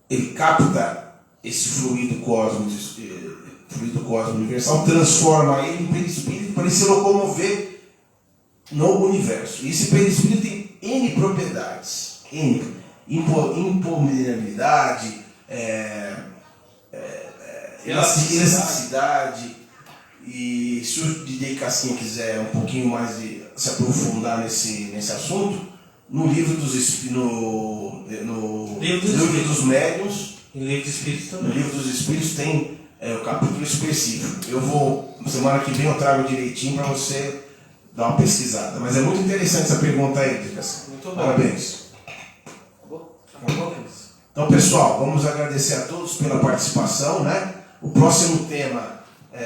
ele capta esse fluido cósmico universal, transforma ele em perispírito para ele se locomover no universo. E esse perispírito tem N propriedades, impermeabilidade, elasticidade. E se o DJ Casquinha quiser um pouquinho mais de se aprofundar nesse assunto, no livro dos médiuns, no livro dos espíritos também. No livro dos espíritos tem o capítulo específico. Eu vou, semana que vem eu trago direitinho para você dar uma pesquisada. Mas é muito interessante essa pergunta aí, DJ Casquinha. Muito bom. Parabéns. Acabou? Então, pessoal, vamos agradecer a todos pela participação, né? O próximo tema,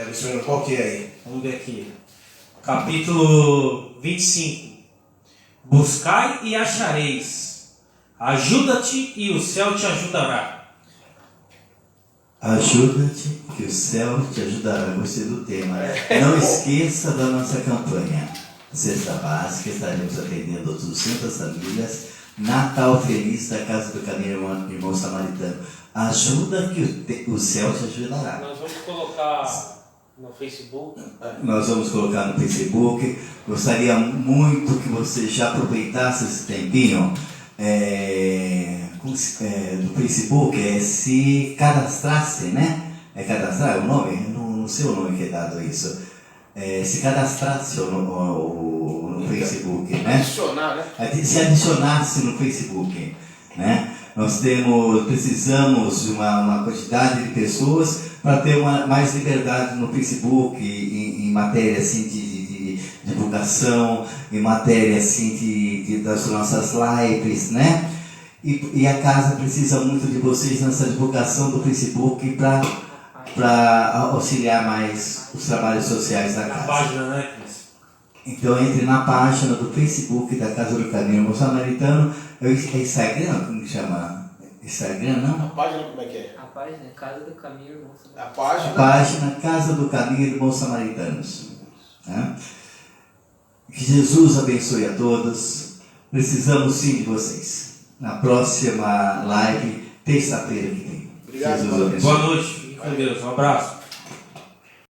Luciano, qual que é aí? Vamos ver aqui. Capítulo 25. Buscai e achareis. Ajuda-te e o céu te ajudará. Ajuda-te que o céu te ajudará. Gostei do tema. Não esqueça da nossa campanha. Cesta básica, estaremos atendendo 200 famílias. Natal feliz da Casa do Caminho, irmão samaritano. Ajuda que o céu te ajudará. Nós vamos colocar no Facebook. Nós vamos colocar no Facebook. Gostaria muito que você já aproveitasse esse tempinho do Facebook, se cadastrasse, né? É cadastrar o nome? Não sei o nome que é dado a isso. Se cadastrasse no Facebook, né? Adicionar, né? Se adicionasse no Facebook, né? Nós precisamos de uma quantidade de pessoas para ter mais liberdade no Facebook, em matéria assim, de divulgação, em matéria assim, das nossas lives, né? E a casa precisa muito de vocês nessa divulgação do Facebook para auxiliar mais os trabalhos sociais da casa. Na página, né, Cris? Então entre na página do Facebook da Casa do Caminho, irmão samaritano. É Instagram? Como que chama? Instagram, não? A página como é que é? A página Casa do Caminho, irmão. A página. A página Casa do Caminho, irmãos samaritanos. Né? Que Jesus abençoe a todos. Precisamos sim de vocês. Na próxima live, terça-feira que vem. Obrigado. Jesus abençoe. Boa noite. Fique com Deus. Um abraço.